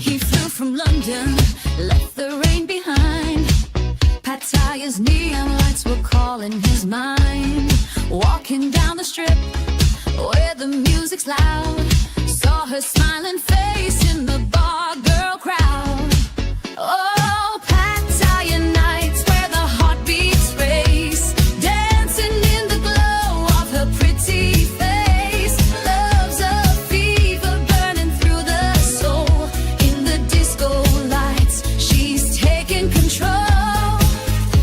He flew from London, left the rain behind. Pattaya's neon lights were calling his mind. Walking down the strip where the music's loud, saw her smiling face in the bar girl crowd. Oh, Pattaya nights where the heartbeats race, dancing in the glow of her pretty face. Love's a fever burning through the soul. In the disco lights, she's taking control.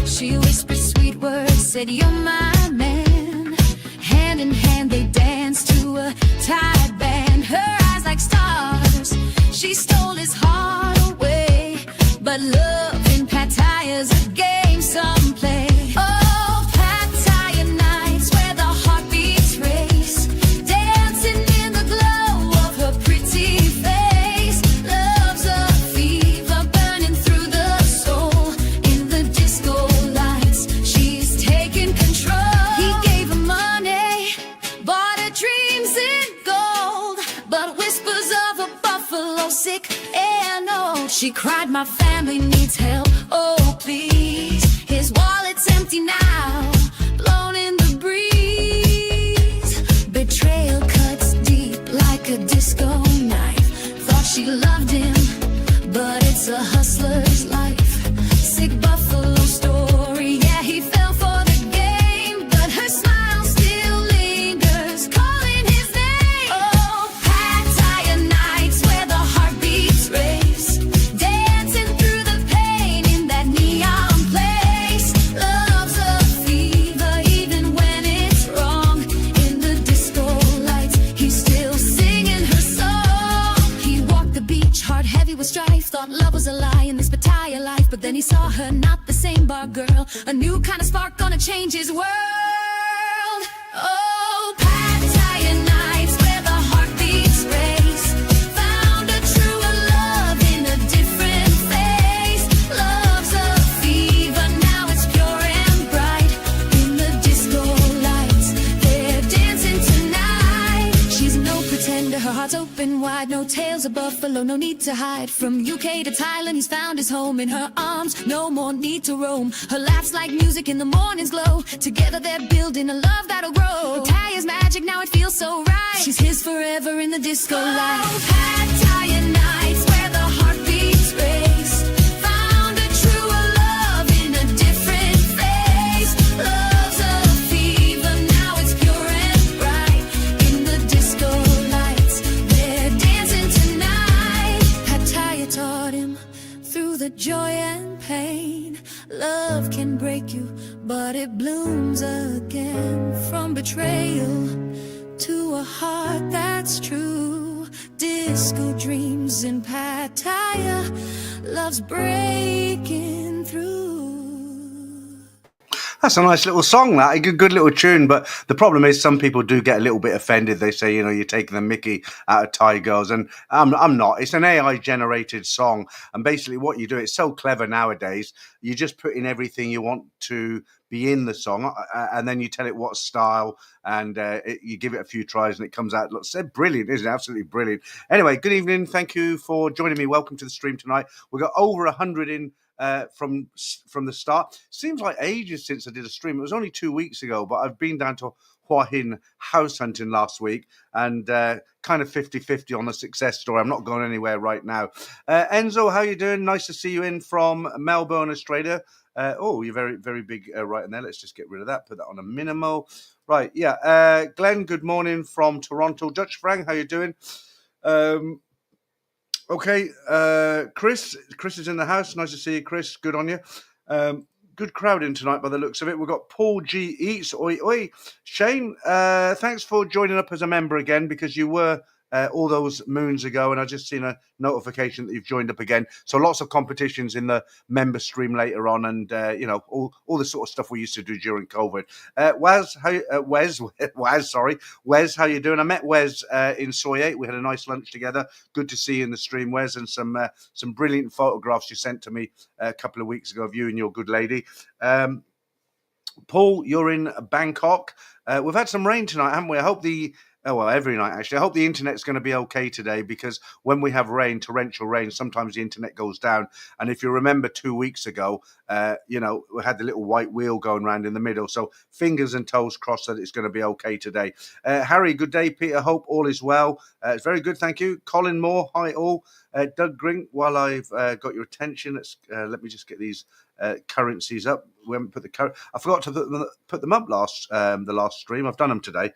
She whispered sweet words, said you're my man. Hand in hand they danced to a Thai band. Her eyes like stars, she stole his heart away. But love in Pattaya's a game some play. Oh, Pattaya nights where the heartbeats race, dancing in the glow of her pretty face. Love's a fever burning through the soul. In the disco lights, she's taking control. He gave her money, bought her dreams in gold, but whispers of a buffalo sick air no. She cried, my family needs help, oh please. His wallet's empty now, blown in the breeze. Betrayal cuts deep like a disco knife. Thought she loved him, but it's a hustler's life. Sick buffalo story, yeah, he fell for the game, but her smile still lingers, calling his name. Oh, Pattaya nights where the heartbeats race, dancing through the pain in that neon place. Love's a fever even when it's wrong. In the disco lights, he's still singing her song. He walked the beach, heart heavy with strife, thought love was a lie in this Pattaya life. But then he saw her, not the same bar girl, a new kind of spark gonna change his world. Oh, Pattaya nights where the heartbeats race, found a truer love in a different face. Love's a fever, now it's pure and bright. In the disco lights, they're dancing tonight. She's no pretender, her heart's open wide. No tales of buffalo, no need to hide. From UK to Thailand, he's found his home. In her arms, no more need to roam. Her laugh's like music in the morning's glow. Together they're building a love that'll grow. Pattaya's magic, now it feels so right. She's his forever in the disco lights. Oh, Pattaya nights where the heartbeats race, found a truer love in a different face. Love's a fever, now it's pure and bright. In the disco lights, they're dancing tonight. Pattaya taught him through the joy and pain, love can break you, but it blooms again. From betrayal to a heart that's true, disco dreams in Pattaya, love's breaking through. That's a nice little song, that. A good little tune, but the problem is some people do get a little bit offended. They say, you're taking the mickey out of Thai girls, and I'm not. It's an AI-generated song, and basically what you do, it's so clever nowadays, you just put in everything you want to be in the song, and then you tell it what style, and you give it a few tries, and it comes out. Look, it's brilliant, isn't it? Absolutely brilliant. Anyway, good evening. Thank you for joining me. Welcome to the stream tonight. We've got over 100 in from the start. Seems like ages since I did a stream. It was only 2 weeks ago, but I've been down to Hua Hin house hunting last week, and kind of 50-50 on the success story. I'm not going anywhere right now. Enzo, how you doing? Nice to see you in from Melbourne, Australia. Oh, you're very, very big right in there. Let's just get rid of that. Put that on a minimal. Right, yeah. Glenn, good morning from Toronto. Dutch Frank, how you doing? Okay, Chris is in the house. Nice to see you, Chris. Good on you. Good crowd in tonight by the looks of it. We've got Paul G. Eats. Oi, oi. Shane, thanks for joining up as a member again, because you were all those moons ago, and I just seen a notification that you've joined up again. So lots of competitions in the member stream later on, and all the sort of stuff we used to do during COVID. Wes, how you doing? I met Wes in Soy 8. We had a nice lunch together. Good to see you in the stream, Wes, and some brilliant photographs you sent to me a couple of weeks ago of you and your good lady. Paul, you're in Bangkok. We've had some rain tonight, haven't we? I hope the Oh, well, every night, actually. I hope the internet's going to be okay today, because when we have rain, torrential rain, sometimes the internet goes down. And if you remember 2 weeks ago, we had the little white wheel going around in the middle. So fingers and toes crossed that it's going to be okay today. Harry, good day. Peter, hope all is well. It's very good, thank you. Colin Moore, hi all. Doug Grink, while I've got your attention, let me just get these currencies up. We haven't put I forgot to put them up the last stream. I've done them today.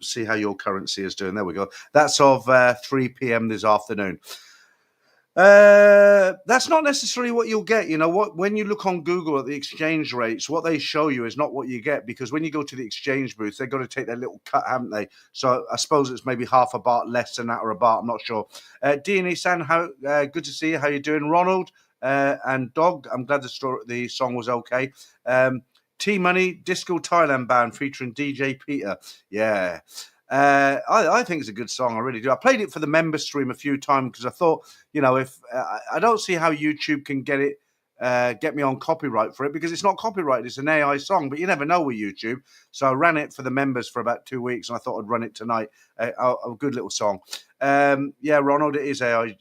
See how your currency is doing. There we go. That's of 3 p.m. this afternoon. That's not necessarily what you'll get. You know what? When you look on Google at the exchange rates, what they show you is not what you get, because when you go to the exchange booth, they've got to take their little cut, haven't they? So I suppose it's maybe half a baht less than that, or a baht. I'm not sure. D&E San, how good to see you. How you doing, Ronald and Dog? I'm glad the song was okay. T Money, Disco Thailand band featuring DJ Peter. Yeah. I think it's a good song. I really do. I played it for the member stream a few times because I thought, if I don't see how YouTube can get me on copyright for it, because it's not copyrighted. It's an AI song, but you never know with YouTube. So I ran it for the members for about 2 weeks, and I thought I'd run it tonight. A good little song. Yeah, Ronald, it is AI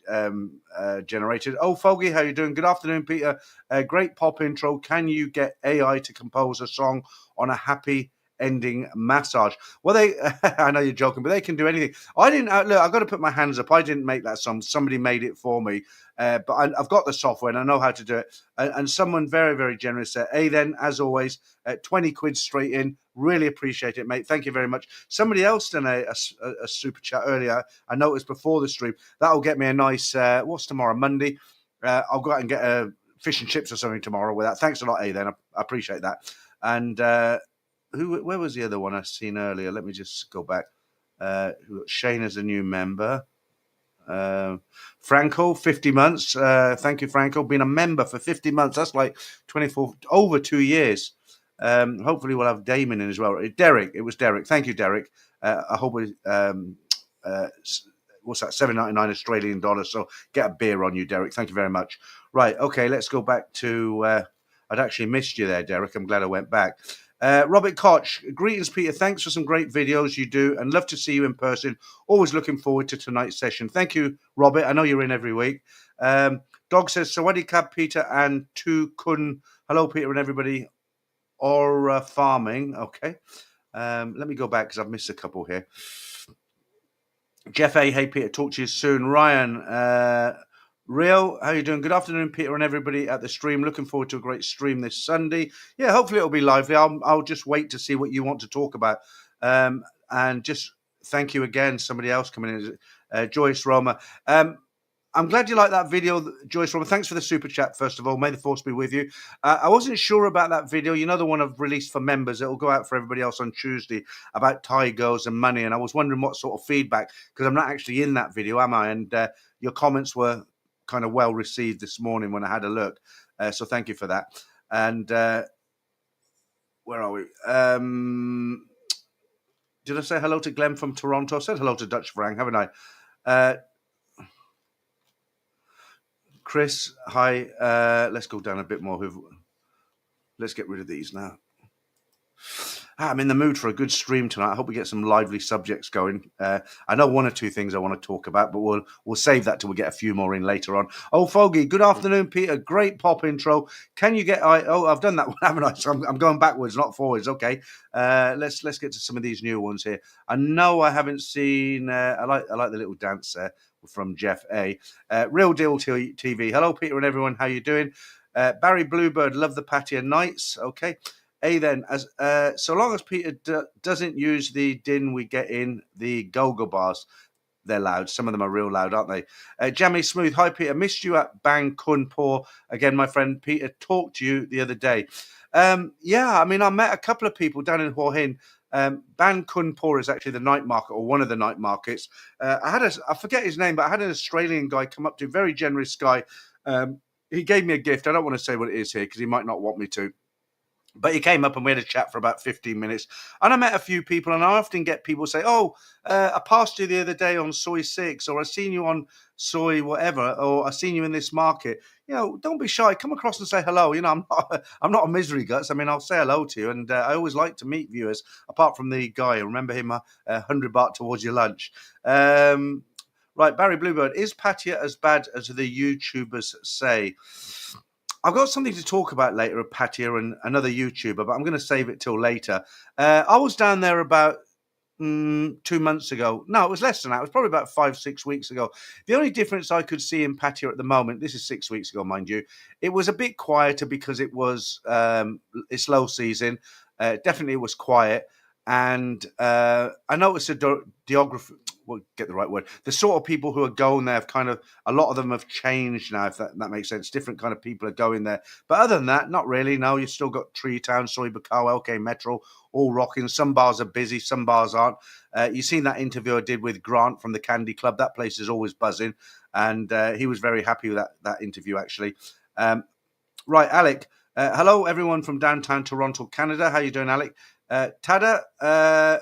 generated. Oh, Foggy, how you doing? Good afternoon, Peter. Great pop intro. Can you get AI to compose a song on a happy ending massage? Well, I know you're joking, but they can do anything. I didn't look. I've got to put my hands up. I didn't make that song. Somebody made it for me. But I've got the software and I know how to do it. And someone very, very generous said, hey, then, as always, 20 quid straight in. Really appreciate it, mate. Thank you very much. Somebody else done a super chat earlier. I noticed before the stream. That'll get me a nice, what's tomorrow? Monday. I'll go out and get a fish and chips or something tomorrow with that. Thanks a lot, then. I appreciate that. And where was the other one I seen earlier? Let me just go back. Shane is a new member. Franco, 50 months. Thank you, Franco. Been a member for 50 months. That's like 24, over 2 years. Hopefully we'll have Damon in as well. Derek, it was Derek. Thank you, Derek. I hope what's that, $7.99 Australian dollars. So get a beer on you, Derek. Thank you very much. Right, okay, let's go back to I'd actually missed you there, Derek. I'm glad I went back. Robert Koch, greetings, Peter. Thanks for some great videos you do, and love to see you in person. Always looking forward to tonight's session. Thank you, Robert. I know you're in every week. Dog says, Sawadee Kab, Peter, and Tu Kun. Hello, Peter, and everybody. Or farming. Okay. Let me go back because I've missed a couple here. Jeff A. Hey, Peter. Talk to you soon. Ryan. Rio, how you doing? Good afternoon, Peter, and everybody at the stream. Looking forward to a great stream this Sunday. Yeah, hopefully it'll be lively. I'll just wait to see what you want to talk about. And just thank you again. Somebody else coming in, Joyce Roma. I'm glad you like that video, Joyce Roma. Thanks for the super chat, first of all. May the force be with you. I wasn't sure about that video. You know, the one I've released for members. It'll go out for everybody else on Tuesday about Thai girls and money. And I was wondering what sort of feedback, because I'm not actually in that video, am I? And your comments were kind of well received this morning when I had a look. So thank you for that. And where are we? Did I say hello to Glenn from Toronto? I said hello to Dutch Frank, haven't I? Chris, hi. Let's go down a bit more. Let's get rid of these now. I'm in the mood for a good stream tonight. I hope we get some lively subjects going. I know one or two things I want to talk about, but we'll save that till we get a few more in later on. Oh, Foggy, good afternoon, Peter. Great pop intro. Can you get? I've done that one, haven't I? So I'm going backwards, not forwards. Okay. Let's get to some of these new ones here. I know I haven't seen. I like the little dance there from Jeff A. Real Deal TV. Hello, Peter and everyone. How you doing? Barry Bluebird. Love the Pattaya nights. Okay. Then, as so long as Peter doesn't use the din we get in the go-go bars, they're loud. Some of them are real loud, aren't they? Jamie Smooth, hi Peter, missed you at Bangkok. Again, my friend Peter talked to you the other day. Yeah, I mean, I met a couple of people down in Hua Hin. Bangkok is actually the night market, or one of the night markets. I forget his name, but I had an Australian guy come up to, very generous guy. He gave me a gift. I don't want to say what it is here because he might not want me to. But he came up and we had a chat for about 15 minutes. And I met a few people, and I often get people say, I passed you the other day on Soy 6, or I seen you on Soy whatever, or I seen you in this market. don't be shy. Come across and say hello. I'm not a misery guts. I mean, I'll say hello to you, and I always like to meet viewers. Apart from the guy, remember him, 100 baht towards your lunch. Right, Barry Bluebird, is Pattaya as bad as the YouTubers say? I've got something to talk about later of Pattaya and another YouTuber, but I'm going to save it till later. I was down there about 2 months ago. No, it was less than that. It was probably about 5-6 weeks ago. The only difference I could see in Pattaya at the moment, this is 6 weeks ago, mind you, it was a bit quieter because it was it's low season. Definitely it was quiet. And I noticed a geography, well, get the right word. The sort of people who are going there have kind of, a lot of them have changed now, if that makes sense. Different kind of people are going there. But other than that, not really. No, you've still got Tree Town, Soy Bacau, LK Metro, all rocking. Some bars are busy, some bars aren't. You've seen that interview I did with Grant from the Candy Club. That place is always buzzing. And he was very happy with that interview, actually. Right, Alec. Hello, everyone from downtown Toronto, Canada. How you doing, Alec? Tada,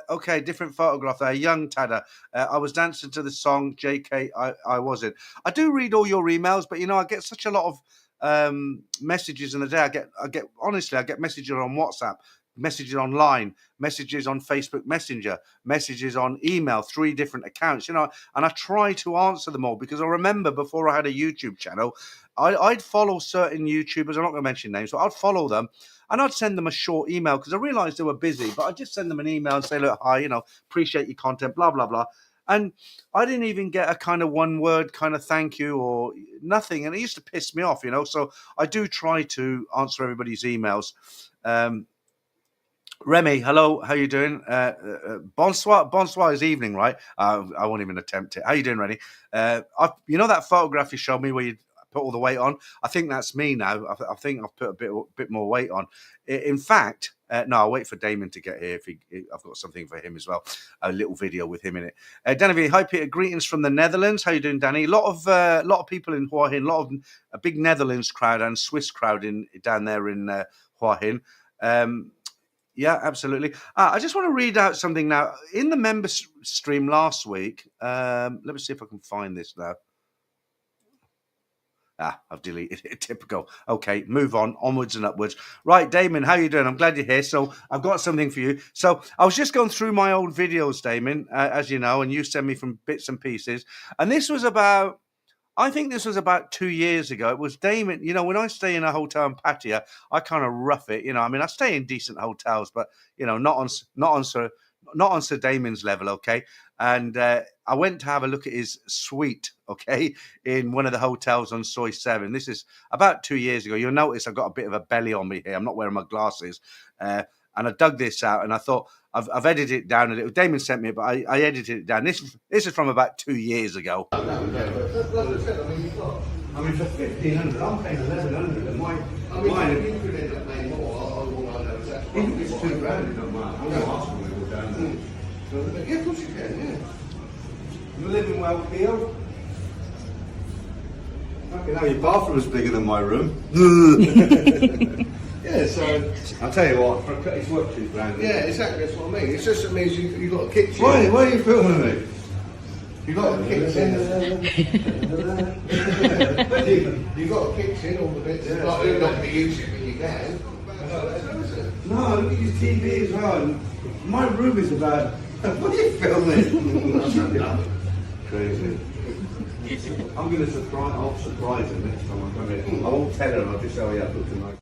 okay, different photograph there. Young Tada. I was dancing to the song JK, I wasn't. I do read all your emails, but I get such a lot of messages in the day. I get honestly, I get messages on WhatsApp, messages online, messages on Facebook Messenger, messages on email, 3 different accounts, and I try to answer them all because I remember before I had a YouTube channel, I'd follow certain YouTubers. I'm not going to mention names, but I'd follow them and I'd send them a short email because I realized they were busy, but I'd just send them an email and say, look, hi, appreciate your content, blah, blah, blah. And I didn't even get a kind of one word kind of thank you or nothing. And it used to piss me off, So I do try to answer everybody's emails. Remy, hello, how you doing? Bonsoir is evening, right? I won't even attempt it. How you doing, Remy? That photograph you showed me where you put all the weight on? I think that's me now. I think I've put a bit more weight on. In fact, no, I'll wait for Damon to get here. I've got something for him as well, a little video with him in it. Danny, hi Peter, greetings from the Netherlands. How you doing, Danny? A lot of people in Hua Hin, a big Netherlands crowd and Swiss crowd down there in Hua Hin. Yeah, absolutely. I just want to read out something now. In the member stream last week, let me see if I can find this now. I've deleted it. Typical. Okay, move on. Onwards and upwards. Right, Damon, how you doing? I'm glad you're here. So I've got something for you. So I was just going through my old videos, Damon, as you know, and you send me from bits and pieces. And I think this was about 2 years ago. It was Damon. When I stay in a hotel in Pattaya, I kind of rough it. I mean, I stay in decent hotels, but not on Sir Damon's level, okay. And I went to have a look at his suite, okay, in one of the hotels on Soy 7. This is about 2 years ago. You'll notice I've got a bit of a belly on me here. I'm not wearing my glasses. And I dug this out, and I thought I've edited it down a little. Damon sent me it, but I edited it down. This is from about 2 years ago. I mean, for 1,500, I'm paying 1,100, and mine. You could end up paying more. I won't know exactly. Even if it's £2 grand, it don't matter. I'm not asking when we're down there. Yeah, of course you can. Yeah. You're living well, Theo. Fucking hell, your bathroom's bigger than my room. Yeah, so I'll tell you what, it's worth £2 grand. Yeah, exactly. That's what I mean. It's just that means you've got a kitchen. Why are you filming me? You've got a kitchen. You've got a kitchen, all the bits. Yeah, not to be used when you can. No, look at your TV as well. My room is about. What are you filming? Crazy. I'm going to surprise. I'll surprise her next time I come in. I won't tell her. I'll just say, "Oh yeah, I looked tonight."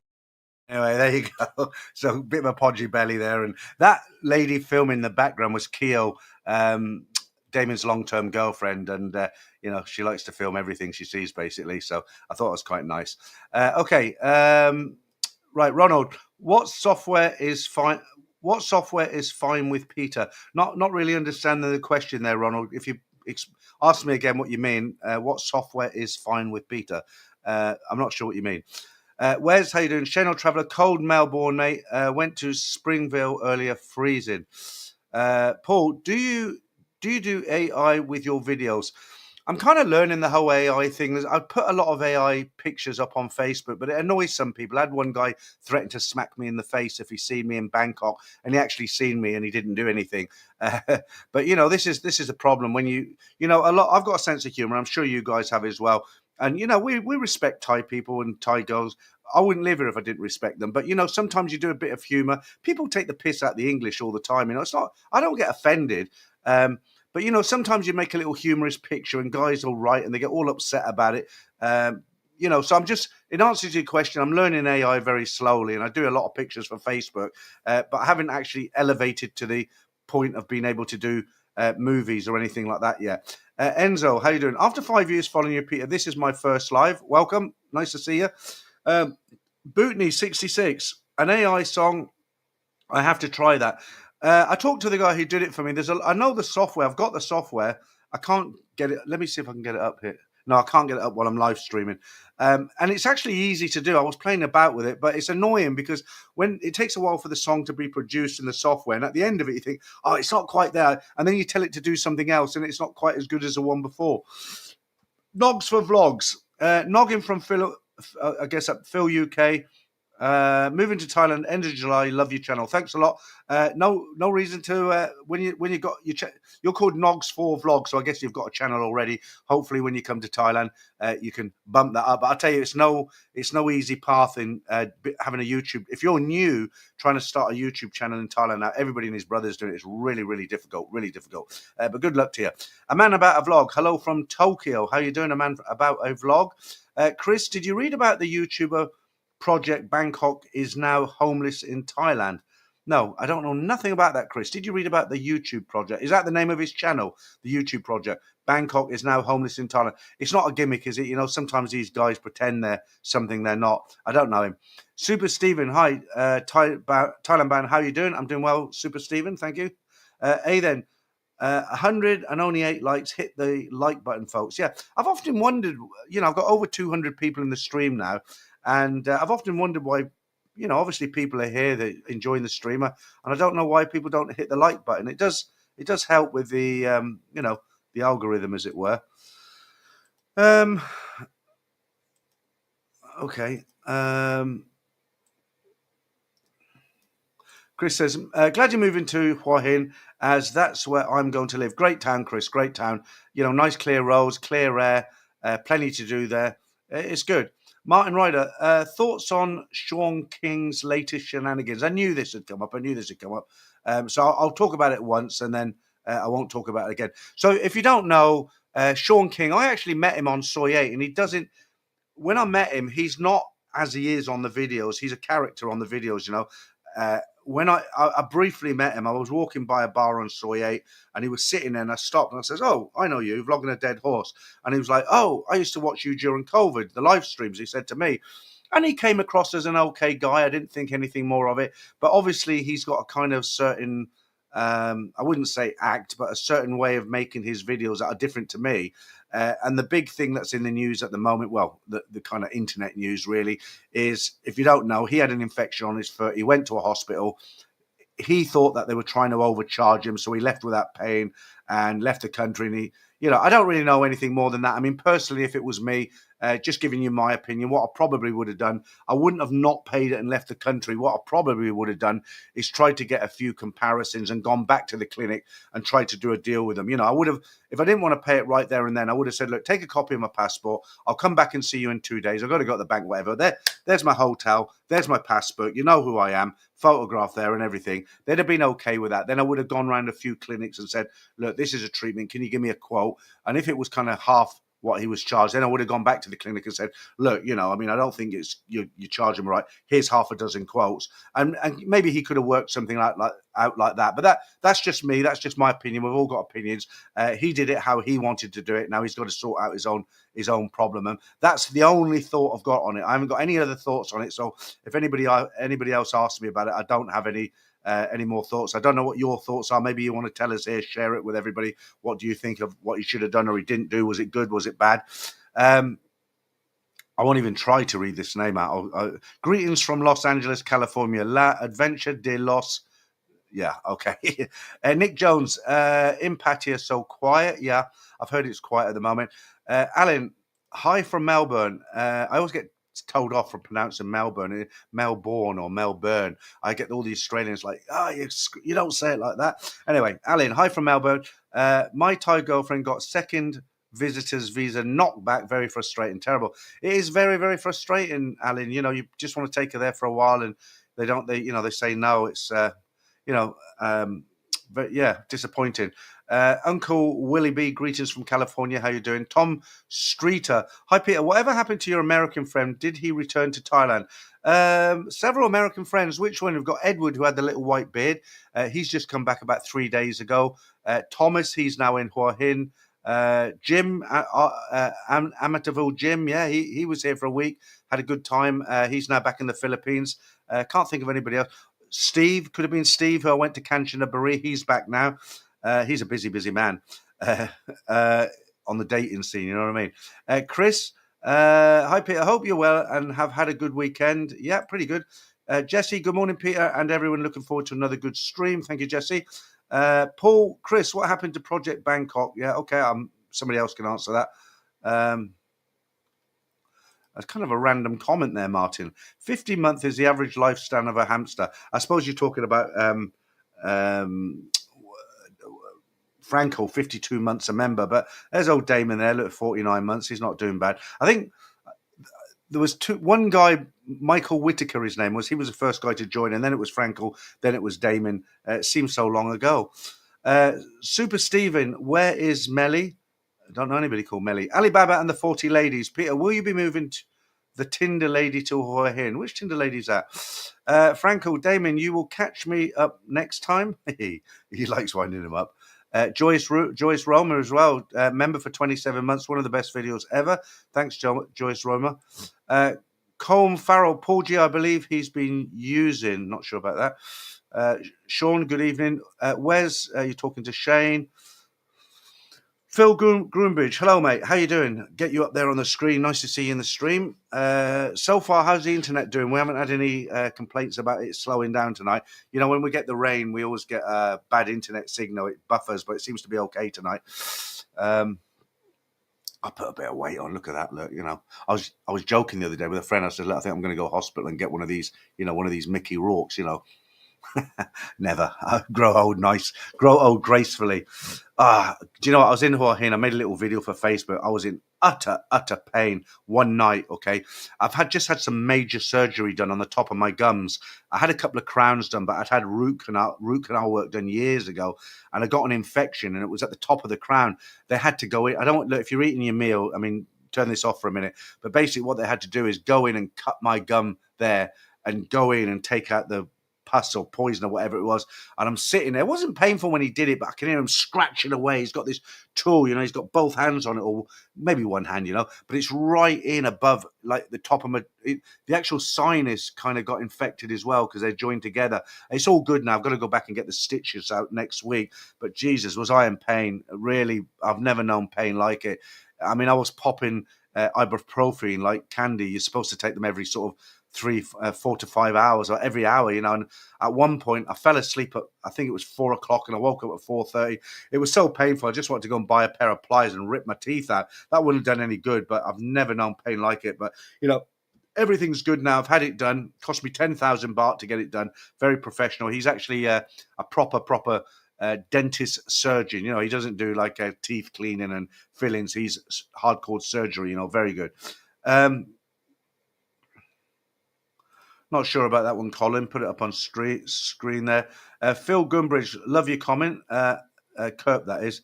Anyway, there you go. So a bit of a podgy belly there, and that lady filming in the background was Keo. Damon's long-term girlfriend, and she likes to film everything she sees, basically. So I thought it was quite nice. Okay, right, Ronald. What software is fine? What software is fine with Peter? Not really understanding the question there, Ronald. If you ask me again what you mean, what software is fine with Peter? I'm not sure what you mean. Wes, how you doing? Channel Traveller, cold Melbourne, mate. Went to Springville earlier, freezing. Paul, do you do AI with your videos? I'm kind of learning the whole AI thing. I put a lot of AI pictures up on Facebook, but it annoys some people. I had one guy threaten to smack me in the face if he seen me in Bangkok, and he actually seen me and he didn't do anything. But this is a problem when a lot. I've got a sense of humor. I'm sure you guys have as well. And we respect Thai people and Thai girls. I wouldn't live here if I didn't respect them. But sometimes you do a bit of humour. People take the piss out of the English all the time. It's not. I don't get offended. But sometimes you make a little humorous picture, and guys will write, and they get all upset about it. So I'm just, in answer to your question, I'm learning AI very slowly, and I do a lot of pictures for Facebook, but I haven't actually elevated to the point of being able to do movies or anything like that yet. Enzo, how you doing? After 5 years following you, Peter, this is my first live. Welcome. Nice to see you. Bootney66, an AI song. I have to try that. I talked to the guy who did it for me. I know the software. I've got the software. I can't get it. Let me see if I can get it up here. No, I can't get it up while I'm live streaming. And it's actually easy to do. I was playing about with it, but it's annoying because when it takes a while for the song to be produced in the software, and at the end of it, you think, oh, it's not quite there. And then you tell it to do something else, and it's not quite as good as the one before. Nogs for vlogs. Noggin from Phil, I guess, Phil UK. Moving to Thailand end of July. Love your channel. Thanks a lot. No reason to when you got your you're called Nogs for Vlog, so I guess you've got a channel already. Hopefully, when you come to Thailand, you can bump that up. But I'll tell you, it's no easy path in having a YouTube. If you're new trying to start a YouTube channel in Thailand now, everybody and his brother's doing it. It's really, really difficult. Really difficult. But good luck to you. A man about a vlog. Hello from Tokyo. How you doing, a man about a vlog? Chris, did you read about the YouTuber Project Bangkok is now homeless in Thailand? No, I don't know nothing about that, Chris. Did you read about the YouTube project? Is that the name of his channel, the YouTube project? Bangkok is now homeless in Thailand. It's not a gimmick, is it? Sometimes these guys pretend they're something they're not. I don't know him. Super Steven, hi. Thailand band, how you doing? I'm doing well, Super Steven, thank you. Then, 100 and only 8 likes. Hit the like button, folks. Yeah, I've often wondered, I've got over 200 people in the stream now. And I've often wondered why, obviously people are here, they're enjoying the streamer, and I don't know why people don't hit the like button. It does help with the, the algorithm, as it were. Okay. Chris says, glad you're moving to Hua Hin, as that's where I'm going to live. Great town, Chris, great town. Nice clear roads, clear air, plenty to do there. It's good. Martin Ryder, thoughts on Sean King's latest shenanigans? I knew this had come up. So I'll talk about it once, and then I won't talk about it again. So if you don't know, Sean King, I actually met him on Soy 8, and he doesn't, when I met him, he's not as he is on the videos. He's a character on the videos, when I briefly met him, I was walking by a bar on Soy 8, and he was sitting there, and I stopped and I says, oh, I know you, vlogging a dead horse. And he was like, oh, I used to watch you during COVID, the live streams, he said to me. And he came across as an okay guy. I didn't think anything more of it. But obviously he's got a kind of certain, I wouldn't say act, but a certain way of making his videos that are different to me. And the big thing that's in the news at the moment, well, the kind of internet news really, is, if you don't know, he had an infection on his foot. He went to a hospital. He thought that they were trying to overcharge him, so he left without paying and left the country. And he, I don't really know anything more than that. I mean, personally, if it was me, just giving you my opinion, what I probably would have done, I wouldn't have not paid it and left the country. What I probably would have done is tried to get a few comparisons and gone back to the clinic and tried to do a deal with them. I would have, if I didn't want to pay it right there and then, I would have said, look, take a copy of my passport. I'll come back and see you in 2 days. I've got to go to the bank, whatever. There's my hotel. There's my passport. You know who I am. Photograph there and everything. They'd have been okay with that. Then I would have gone around a few clinics and said, look, this is a treatment. Can you give me a quote? And if it was kind of half what he was charged, then I would have gone back to the clinic and said, look, I mean, I don't think it's you charge him right. Here's half a dozen quotes. And maybe he could have worked something out like that. But that's just me. That's just my opinion. We've all got opinions. He did it how he wanted to do it. Now he's got to sort out his own problem. And that's the only thought I've got on it. I haven't got any other thoughts on it. So if anybody else asks me about it, I don't have any more thoughts. I don't know what your thoughts are. Maybe you want to tell us here, share it with everybody. What do you think of what he should have done or he didn't do? Was it good? Was it bad? I won't even try to read this name out. Greetings from Los Angeles, California. La Adventure de Los. Yeah, okay. Nick Jones, in Pattaya, so quiet. Yeah, I've heard it's quiet at the moment. Alan, hi from Melbourne. I always get told off for pronouncing Melbourne or Melbourne. I get all the Australians like, you don't say it like that. Anyway, Alan, hi from Melbourne. My Thai girlfriend got second visitors visa knockback. Very frustrating, terrible. It is very, very frustrating, Alan. You know, you just want to take her there for a while, and they don't. They say no. It's you know, but yeah, disappointing. Uncle Willie B, greetings from California. How you doing? Tom Streeter, hi Peter. Whatever happened to your American friend? Did he return to Thailand? Several American friends. Which one? We've got Edward, who had the little white beard. He's just come back about 3 days ago. Thomas, he's now in Hua Hin. Jim, Amityville Jim, yeah, he was here for a week, had a good time. He's now back in the Philippines. Can't think of anybody else. Steve, could have been Steve, who I went to Kanchanaburi. He's back now. He's a busy, busy man on the dating scene, you know what I mean? Chris, hi Peter, I hope you're well and have had a good weekend. Yeah, pretty good. Jesse, good morning, Peter, and everyone. Looking forward to another good stream. Thank you, Jesse. Paul, Chris, what happened to Project Bangkok? Yeah, okay, somebody else can answer that. That's kind of a random comment there, Martin. 50 months is the average lifespan of a hamster. I suppose you're talking about Franco, 52 months a member, but there's old Damon there, look, 49 months. He's not doing bad. I think there was one guy, Michael Whitaker, his name was. He was the first guy to join, and then it was Frankel, then it was Damon. It seems so long ago. Super Steven, where is Melly? I don't know anybody called Melly. Alibaba and the 40 Ladies. Peter, will you be moving the Tinder lady to Hua Hin? Which Tinder lady is that? Franco, Damon, you will catch me up next time. He likes winding him up. Joyce Roma as well, member for 27 months, one of the best videos ever. Thanks, Joyce Roma. Colm Farrell, Paul G, I believe he's been using, not sure about that. Sean, good evening. Wes, you're talking to Shane. Phil Groombridge, hello, mate. How you doing? Get you up there on the screen. Nice to see you in the stream. So far, how's the internet doing? We haven't had any complaints about it slowing down tonight. You know, when we get the rain, we always get a bad internet signal. It buffers, but it seems to be okay tonight. I put a bit of weight on. Look at that. Look, you know, I was joking the other day with a friend. I said, look, I think I'm going to go to hospital and get one of these, you know, one of these Mickey Rourkes, you know. Never. Grow old gracefully. Do you know what? I was in Hua Hin. I made a little video for Facebook. I was in utter pain one night. Okay, I've just had some major surgery done on the top of my gums. I had a couple of crowns done, but I'd had root canal work done years ago, and I got an infection, and it was at the top of the crown. They had to go in. I don't look if you're eating your meal. I mean, turn this off for a minute. But basically, what they had to do is go in and cut my gum there, and go in and take out the pus or poison or whatever it was, and I'm sitting there. It wasn't painful when he did it, but I can hear him scratching away. He's got this tool, you know, he's got both hands on it, or maybe one hand, you know, but it's right in above, like the top of my, the actual sinus kind of got infected as well because they're joined together. It's all good now. I've got to go back and get the stitches out next week, but Jesus, was I in pain. Really, I've never known pain like it. I mean, I was popping ibuprofen like candy. You're supposed to take them every sort of 4 to 5 hours, or every hour, you know. And at one point I fell asleep at, I think it was 4 o'clock, and I woke up at 4:30. It was so painful. I just wanted to go and buy a pair of pliers and rip my teeth out. That wouldn't have done any good, but I've never known pain like it. But, you know, everything's good now. I've had it done. Cost me 10,000 baht to get it done. Very professional. He's actually a proper dentist surgeon. You know, he doesn't do like teeth cleaning and fillings. He's hardcore surgery, you know, very good. Not sure about that one, Colin. Put it up on screen there. Phil Gumbridge, love your comment. Kirk, that is.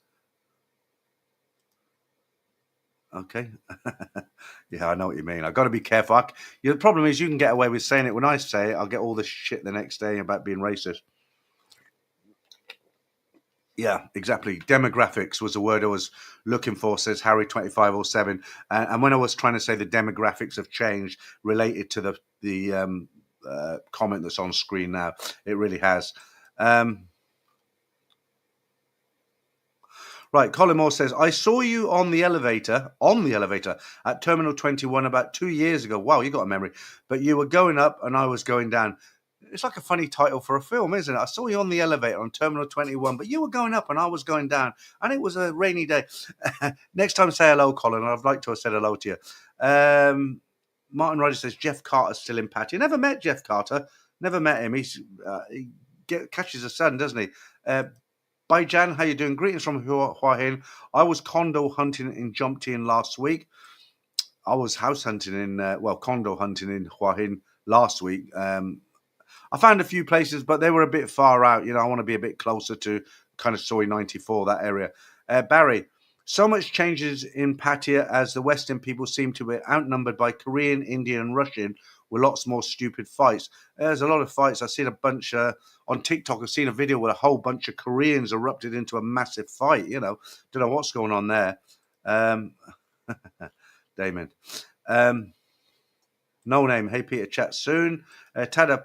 Okay. Yeah, I know what you mean. I've got to be careful. The problem is you can get away with saying it. When I say it, I'll get all this shit the next day about being racist. Yeah, exactly. Demographics was the word I was looking for, says Harry2507. And when I was trying to say the demographics have changed related to the comment that's on screen now, it really has. Right, Colin Moore says, I saw you on the elevator at Terminal 21 about 2 years ago. Wow, you got a memory. But you were going up and I was going down. It's like a funny title for a film, isn't it? I saw you on the elevator on Terminal 21, but you were going up and I was going down. And it was a rainy day. Next time, say hello, Colin. I'd like to have said hello to you. Martin Ryder says, Jeff Carter's still in Pattaya. Never met Jeff Carter. Never met him. He catches the sun, doesn't he? Bye, Jan. How you doing? Greetings from Hua Hin. I was condo hunting in Jomtien last week. I was house hunting in, condo hunting in Hua Hin last week. I found a few places, but they were a bit far out. I want to be a bit closer to kind of Soy 94, that area. Barry, so much changes in Pattaya as the Western people seem to be outnumbered by Korean, Indian, and Russian with lots more stupid fights. There's a lot of fights. I've seen a bunch on TikTok. I've seen a video where a whole bunch of Koreans erupted into a massive fight. Don't know what's going on there. Damon. No name. Hey, Peter, chat soon. Tada.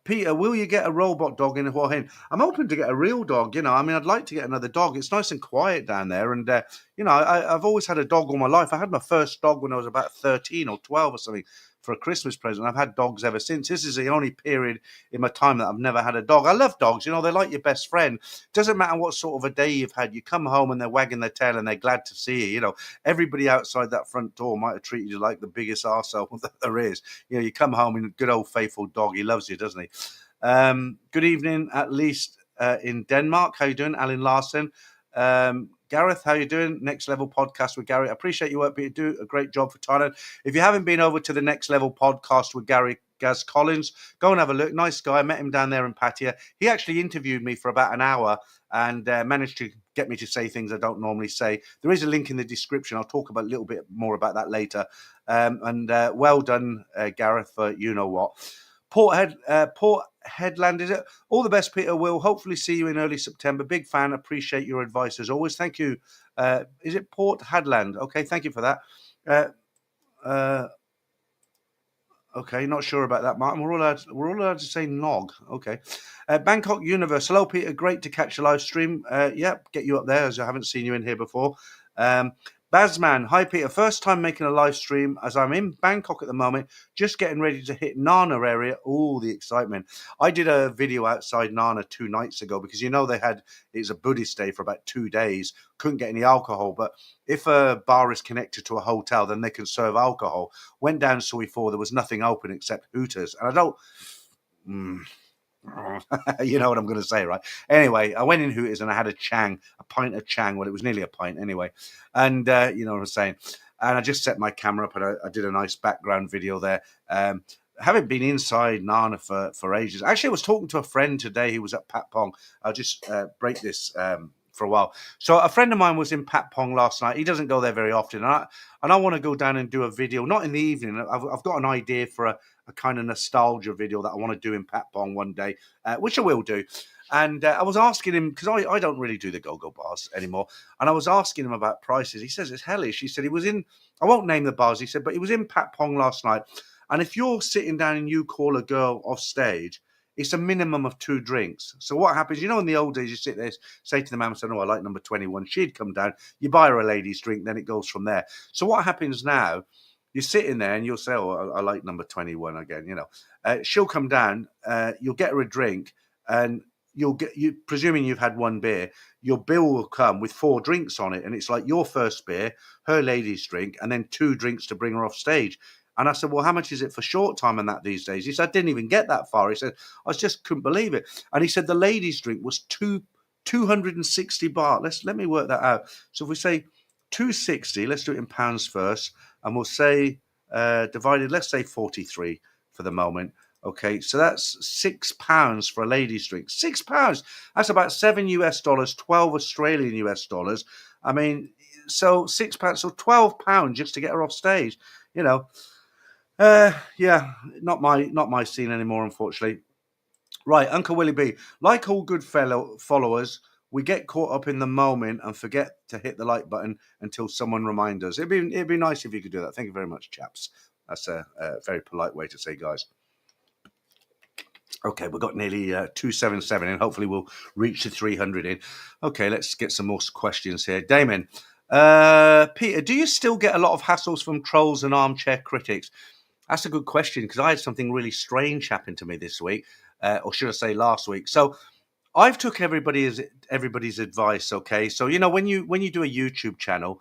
Peter, will you get a robot dog in Hua Hin? I'm hoping to get a real dog. I'd like to get another dog. It's nice and quiet down there. And, I've always had a dog all my life. I had my first dog when I was about 13 or 12 or something for a Christmas present. I've had dogs ever since. This is the only period in my time that I've never had a dog. I love dogs. They're like your best friend. Doesn't matter what sort of a day you've had. You come home and they're wagging their tail and they're glad to see you. Everybody outside that front door might have treated you like the biggest arsehole that there is. You come home and a good old faithful dog. He loves you, doesn't he? Good evening, at least in Denmark. How you doing, Alan Larson? Gareth, how you doing? Next Level Podcast with Gary. I appreciate your work, but you do a great job for Thailand. If you haven't been over to the Next Level Podcast with Gaz Collins, go and have a look. Nice guy. I met him down there in Pattaya. He actually interviewed me for about an hour and managed to get me to say things I don't normally say. There is a link in the description. I'll talk about a little bit more about that later. Well done, Gareth, for you know what. Port Headland, is it? All the best, Peter. We'll hopefully see you in early September. Big fan. Appreciate your advice as always. Thank you. Is it Port Headland? Okay, thank you for that. Okay, not sure about that, Martin. We're all allowed to say nog. Okay. Bangkok Universe. Hello, Peter. Great to catch a live stream. Get you up there as I haven't seen you in here before. Bazman, hi Peter. First time making a live stream as I'm in Bangkok at the moment, just getting ready to hit Nana area. Oh, the excitement. I did a video outside Nana 2 nights ago because it's a Buddhist day for about 2 days. Couldn't get any alcohol, but if a bar is connected to a hotel, then they can serve alcohol. Went down Soi 4, there was nothing open except Hooters. And I don't... you know what I'm going to say, right? Anyway, I went in Hooters and I had a pint of Chang. Well, it was nearly a pint anyway. And you know what I'm saying? And I just set my camera up and I did a nice background video there. Haven't been inside Nana for ages. Actually, I was talking to a friend today who was at Pat Pong. I'll just break this for a while. So a friend of mine was in Pat Pong last night. He doesn't go there very often. And I want to go down and do a video, not in the evening. I've got an idea for a kind of nostalgia video that I want to do in Pat Pong one day, which I will do. And I was asking him, because I don't really do the go-go bars anymore. And I was asking him about prices. He says it's hellish. He said he was in, I won't name the bars, he said, but he was in Pat Pong last night. And if you're sitting down and you call a girl off stage, it's a minimum of 2 drinks. So what happens, in the old days, you sit there, say to the man, I like number 21. She'd come down, you buy her a ladies' drink, then it goes from there. So what happens now, you're sitting there and you'll say, I like number 21 again, she'll come down, you'll get her a drink, and presuming you've had 1 beer, your bill will come with 4 drinks on it. And it's like your first beer, her ladies' drink, and then 2 drinks to bring her off stage. And I said, well, how much is it for short time and that these days? He said, I didn't even get that far. He said, I just couldn't believe it. And he said the ladies' drink was 260 baht. Let me work that out. So if we say 260, let's do it in pounds first. And we'll say divided, let's say 43 for the moment. Okay, so that's £6 for a ladies' drink. £6. That's about $7 US, 12 Australian US dollars. I mean, so £6, so £12 just to get her off stage. Not my scene anymore, unfortunately. Right, Uncle Willie B. Like all good followers, we get caught up in the moment and forget to hit the like button until someone reminds us. It'd be nice if you could do that. Thank you very much, chaps. That's a very polite way to say, guys. Okay, we've got nearly 277 in. Hopefully we'll reach the 300 in. Okay, let's get some more questions here. Damon, Peter, do you still get a lot of hassles from trolls and armchair critics? That's a good question because I had something really strange happen to me this week, or should I say last week. So I've took everybody's advice. Okay, so when you do a YouTube channel,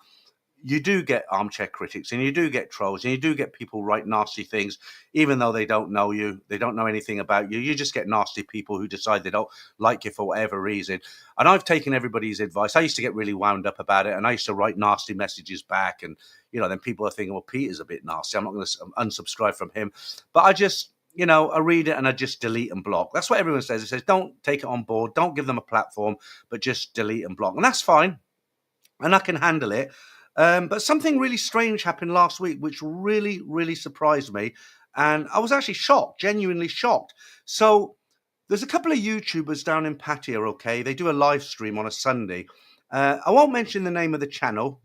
you do get armchair critics, and you do get trolls, and you do get people write nasty things, even though they don't know you, they don't know anything about you. You just get nasty people who decide they don't like you for whatever reason. And I've taken everybody's advice. I used to get really wound up about it, and I used to write nasty messages back. And, then people are thinking, well, Peter's a bit nasty, I'm not going to unsubscribe from him. But I just, I read it and I just delete and block. That's what everyone says. It says, don't take it on board, don't give them a platform, but just delete and block. And that's fine. And I can handle it. But something really strange happened last week, which really, really surprised me. And I was actually shocked, genuinely shocked. So there's a couple of YouTubers down in Pattaya, okay? They do a live stream on a Sunday. I won't mention the name of the channel,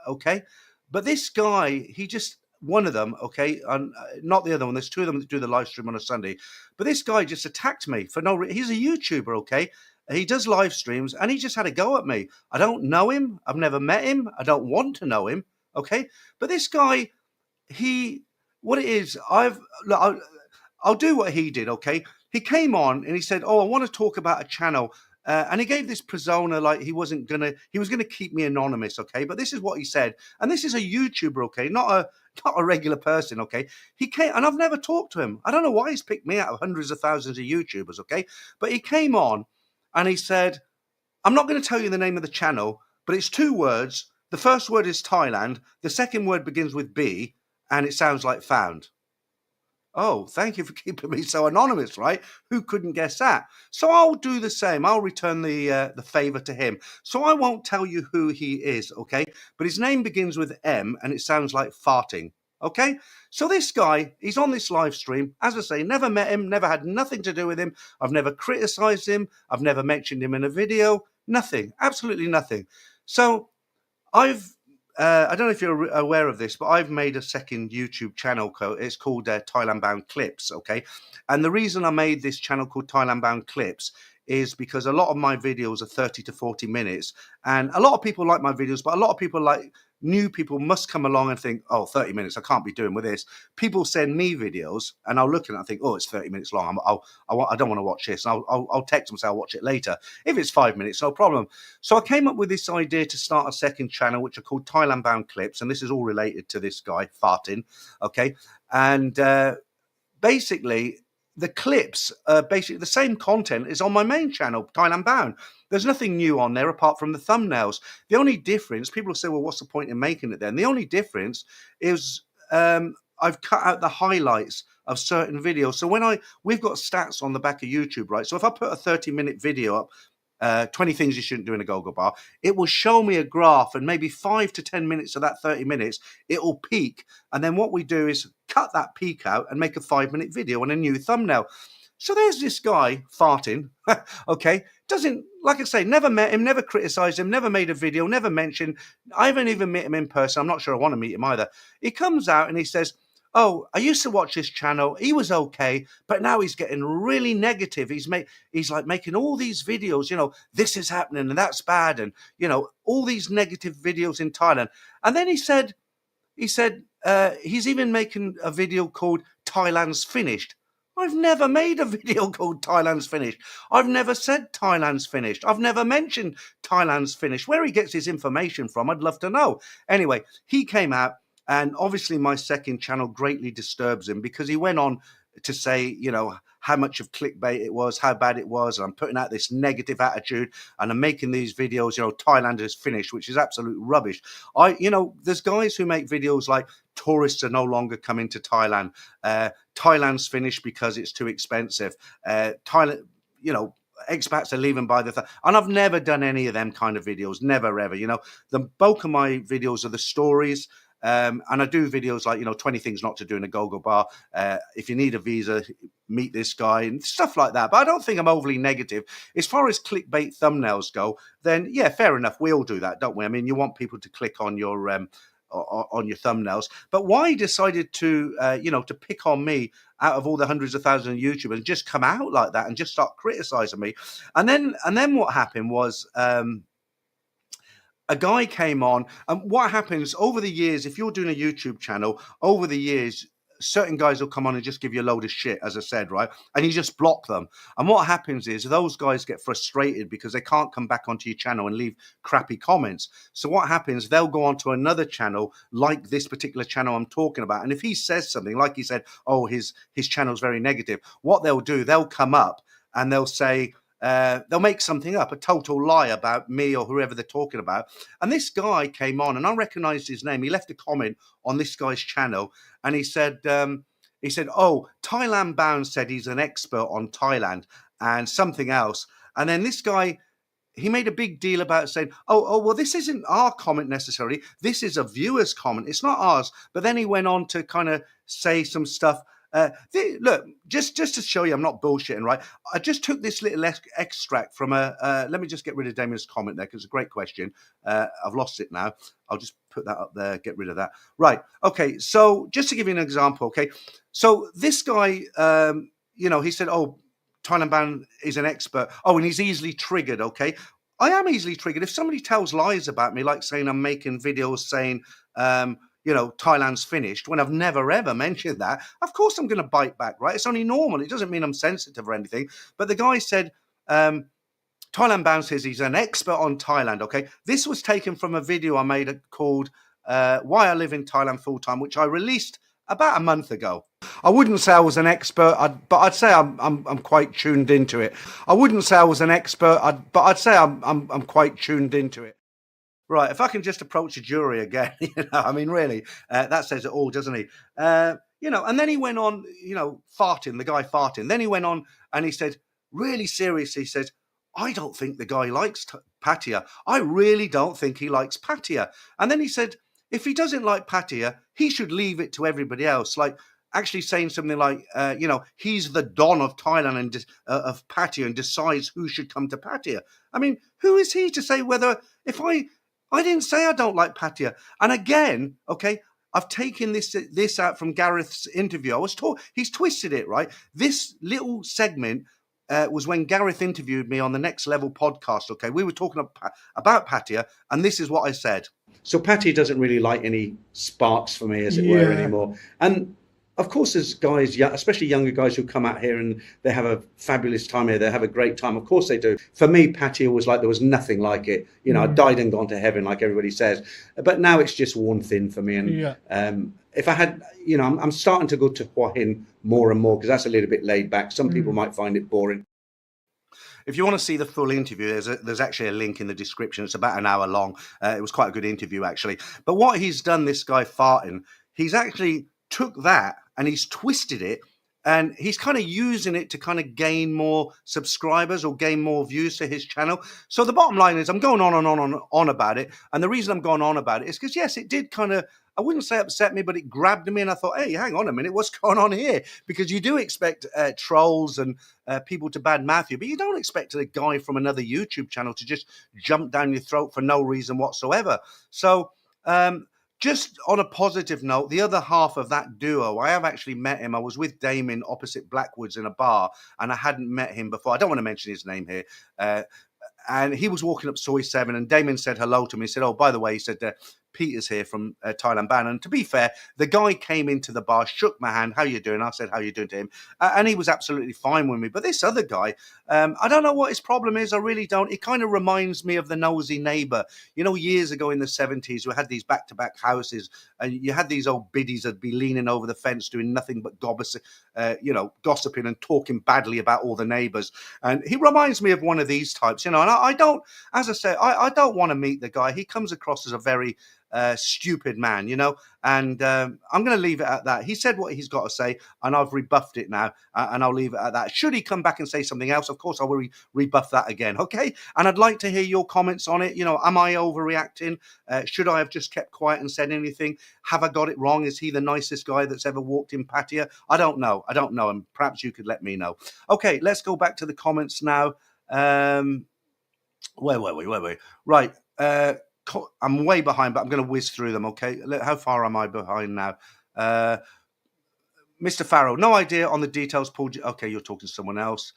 okay? But this guy, one of them, okay, and not the other one. There's two of them that do the live stream on a Sunday. But this guy just attacked me for no reason. He's a YouTuber, okay? He does live streams, and he just had a go at me. I don't know him. I've never met him. I don't want to know him, okay? But this guy, what it is, I'll do what he did, okay? He came on and he said, "Oh, I want to talk about a channel." And he gave this persona like he was gonna keep me anonymous, okay? But this is what he said, and this is a YouTuber, okay, not a regular person, okay? He came, and I've never talked to him. I don't know why he's picked me out of hundreds of thousands of YouTubers, okay? But he came on and he said, "I'm not going to tell you the name of the channel, but it's two words. The first word is Thailand. The second word begins with B, and it sounds like found." Oh, thank you for keeping me so anonymous, right? Who couldn't guess that? So I'll do the same. I'll return the favor to him. So I won't tell you who he is, okay? But his name begins with M, and it sounds like farting, okay? So this guy, he's on this live stream. As I say, never met him, never had nothing to do with him. I've never criticized him. I've never mentioned him in a video. Nothing, absolutely nothing. So I don't know if you're aware of this, but I've made a second YouTube channel. It's called Thailand Bound Clips, okay? And the reason I made this channel called Thailand Bound Clips is because a lot of my videos are 30 to 40 minutes. And a lot of people like my videos, but a lot of people new people must come along and think, oh, 30 minutes, I can't be doing with this. People send me videos and I'll look at it and think, oh, it's 30 minutes long. I don't want to watch this. And I'll text them and say I'll watch it later. If it's 5 minutes, no problem. So I came up with this idea to start a second channel, which are called Thailand Bound Clips. And this is all related to this guy farting. Okay. And basically, the clips, basically the same content is on my main channel, Thailand Bound. There's nothing new on there apart from the thumbnails. The only difference, people will say, well, what's the point in making it then? The only difference is I've cut out the highlights of certain videos. So we've got stats on the back of YouTube, right? So if I put a 30-minute video up, 20 things you shouldn't do in a go-go bar, it will show me a graph, and maybe 5 to 10 minutes of that 30 minutes, it will peak. And then what we do is cut that peak out and make a 5-minute video and a new thumbnail. So there's this guy farting, okay, like I say, never met him, never criticized him, never made a video, never mentioned. I haven't even met him in person. I'm not sure I want to meet him either. He comes out and he says, oh, I used to watch this channel. He was okay, but now he's getting really negative. He's like making all these videos, this is happening and that's bad, and all these negative videos in Thailand. And then he said he's even making a video called Thailand's Finished. I've never made a video called Thailand's Finished. I've never said Thailand's finished. I've never mentioned Thailand's finished. Where he gets his information from, I'd love to know. Anyway, he came out, and obviously my second channel greatly disturbs him because he went on to say, how much of clickbait it was, how bad it was, and I'm putting out this negative attitude, and I'm making these videos, Thailand is finished, which is absolute rubbish. There's guys who make videos like tourists are no longer coming to Thailand. Thailand's finished because it's too expensive. Thailand, expats are leaving by and I've never done any of them kind of videos, never ever. The bulk of my videos are the stories. And I do videos like, 20 things not to do in a go-go bar. If you need a visa, meet this guy and stuff like that. But I don't think I'm overly negative. As far as clickbait thumbnails go, then yeah, fair enough. We all do that, don't we? I mean, you want people to click on your thumbnails. But why he decided to, to pick on me out of all the hundreds of thousands of YouTubers and just come out like that and just start criticizing me. And then what happened was, a guy came on, and what happens over the years, if you're doing a YouTube channel, over the years, certain guys will come on and just give you a load of shit, as I said, right? And you just block them. And what happens is those guys get frustrated because they can't come back onto your channel and leave crappy comments. So what happens, they'll go on to another channel like this particular channel I'm talking about. And if he says something, like he said, oh, his channel's very negative, what they'll do, they'll come up and they'll say, they'll make something up, a total lie about me or whoever they're talking about. And this guy came on and I recognized his name. He left a comment on this guy's channel and he said, oh, Thailand Bound said he's an expert on Thailand and something else. And then this guy, he made a big deal about saying, well, this isn't our comment necessarily. This is a viewer's comment. It's not ours. But then he went on to kind of say some stuff. Look, just to show you I'm not bullshitting, right? I just took this little extract from let me just get rid of Damien's comment there because it's a great question. I've lost it now. I'll just put that up there, get rid of that. Right. Okay. So just to give you an example, okay. So this guy, he said, oh, Thailand Ban is an expert. Oh, and he's easily triggered. Okay. I am easily triggered. If somebody tells lies about me, like saying I'm making videos saying, Thailand's finished, when I've never, ever mentioned that, of course I'm going to bite back, right? It's only normal. It doesn't mean I'm sensitive or anything. But the guy said, Thailand Bound says he's an expert on Thailand, okay? This was taken from a video I made called Why I Live in Thailand Full Time, which I released about a month ago. I wouldn't say I was an expert, but I'd say I'm quite tuned into it. I wouldn't say I was an expert, but I'd say I'm quite tuned into it. Right, if I can just approach a jury again, I mean, really, that says it all, doesn't he? And then he went on, farting, the guy farting. Then he went on and he said, really seriously, he says, I don't think the guy likes Pattaya. I really don't think he likes Pattaya. And then he said, if he doesn't like Pattaya, he should leave it to everybody else. Like, actually saying something like, he's the Don of Thailand and of Pattaya and decides who should come to Pattaya. I mean, who is he to say whether, if I didn't say I don't like Pattaya. And again, okay, I've taken this out from Gareth's interview. He's twisted it, right? This little segment was when Gareth interviewed me on the Next Level podcast, okay? We were talking about Pattaya, and this is what I said. So Pattaya doesn't really like any sparks for me, as it were, anymore. And of course, there's guys, especially younger guys who come out here and they have a fabulous time here. They have a great time. Of course they do. For me, Pattaya was like there was nothing like it. I died and gone to heaven, like everybody says. But now it's just worn thin for me. And if I had, I'm starting to go to Hua Hin more and more because that's a little bit laid back. Some people might find it boring. If you want to see the full interview, there's actually a link in the description. It's about an hour long. It was quite a good interview, actually. But what he's done, this guy farting, he's actually took that and he's twisted it and he's kind of using it to kind of gain more subscribers or gain more views to his channel. So the bottom line is I'm going on and on and on about it. And the reason I'm going on about it is because, yes, it did kind of, I wouldn't say upset me, but it grabbed me and I thought, hey, hang on a minute, what's going on here? Because you do expect trolls and people to badmouth you, but you don't expect a guy from another YouTube channel to just jump down your throat for no reason whatsoever. So, just on a positive note, the other half of that duo, I have actually met him. I was with Damien opposite Blackwoods in a bar, and I hadn't met him before. I don't want to mention his name here. And he was walking up Soy 7, and Damien said hello to me. He said, oh, by the way, he said, Peter's here from Thailand Ban. And to be fair, the guy came into the bar, shook my hand. How you doing? I said, how you doing to him? And he was absolutely fine with me. But this other guy, I don't know what his problem is. I really don't. It kind of reminds me of the nosy neighbor. Years ago in the 70s, we had these back-to-back houses and you had these old biddies that'd be leaning over the fence doing nothing but gossiping and talking badly about all the neighbors. And he reminds me of one of these types, and I don't, as I say, I don't want to meet the guy. He comes across as a very stupid man, and I'm going to leave it at that. He said what he's got to say, and I've rebuffed it now, and I'll leave it at that. Should he come back and say something else, of course, I will rebuff that again, okay? And I'd like to hear your comments on it. Am I overreacting? Should I have just kept quiet and said anything? Have I got it wrong? Is he the nicest guy that's ever walked in Pattaya? I don't know, and perhaps you could let me know. Okay, let's go back to the comments now. Where were we? Right. I'm way behind, but I'm going to whiz through them, okay? How far am I behind now? Mr. Farrow, no idea on the details, Paul. Okay, you're talking to someone else.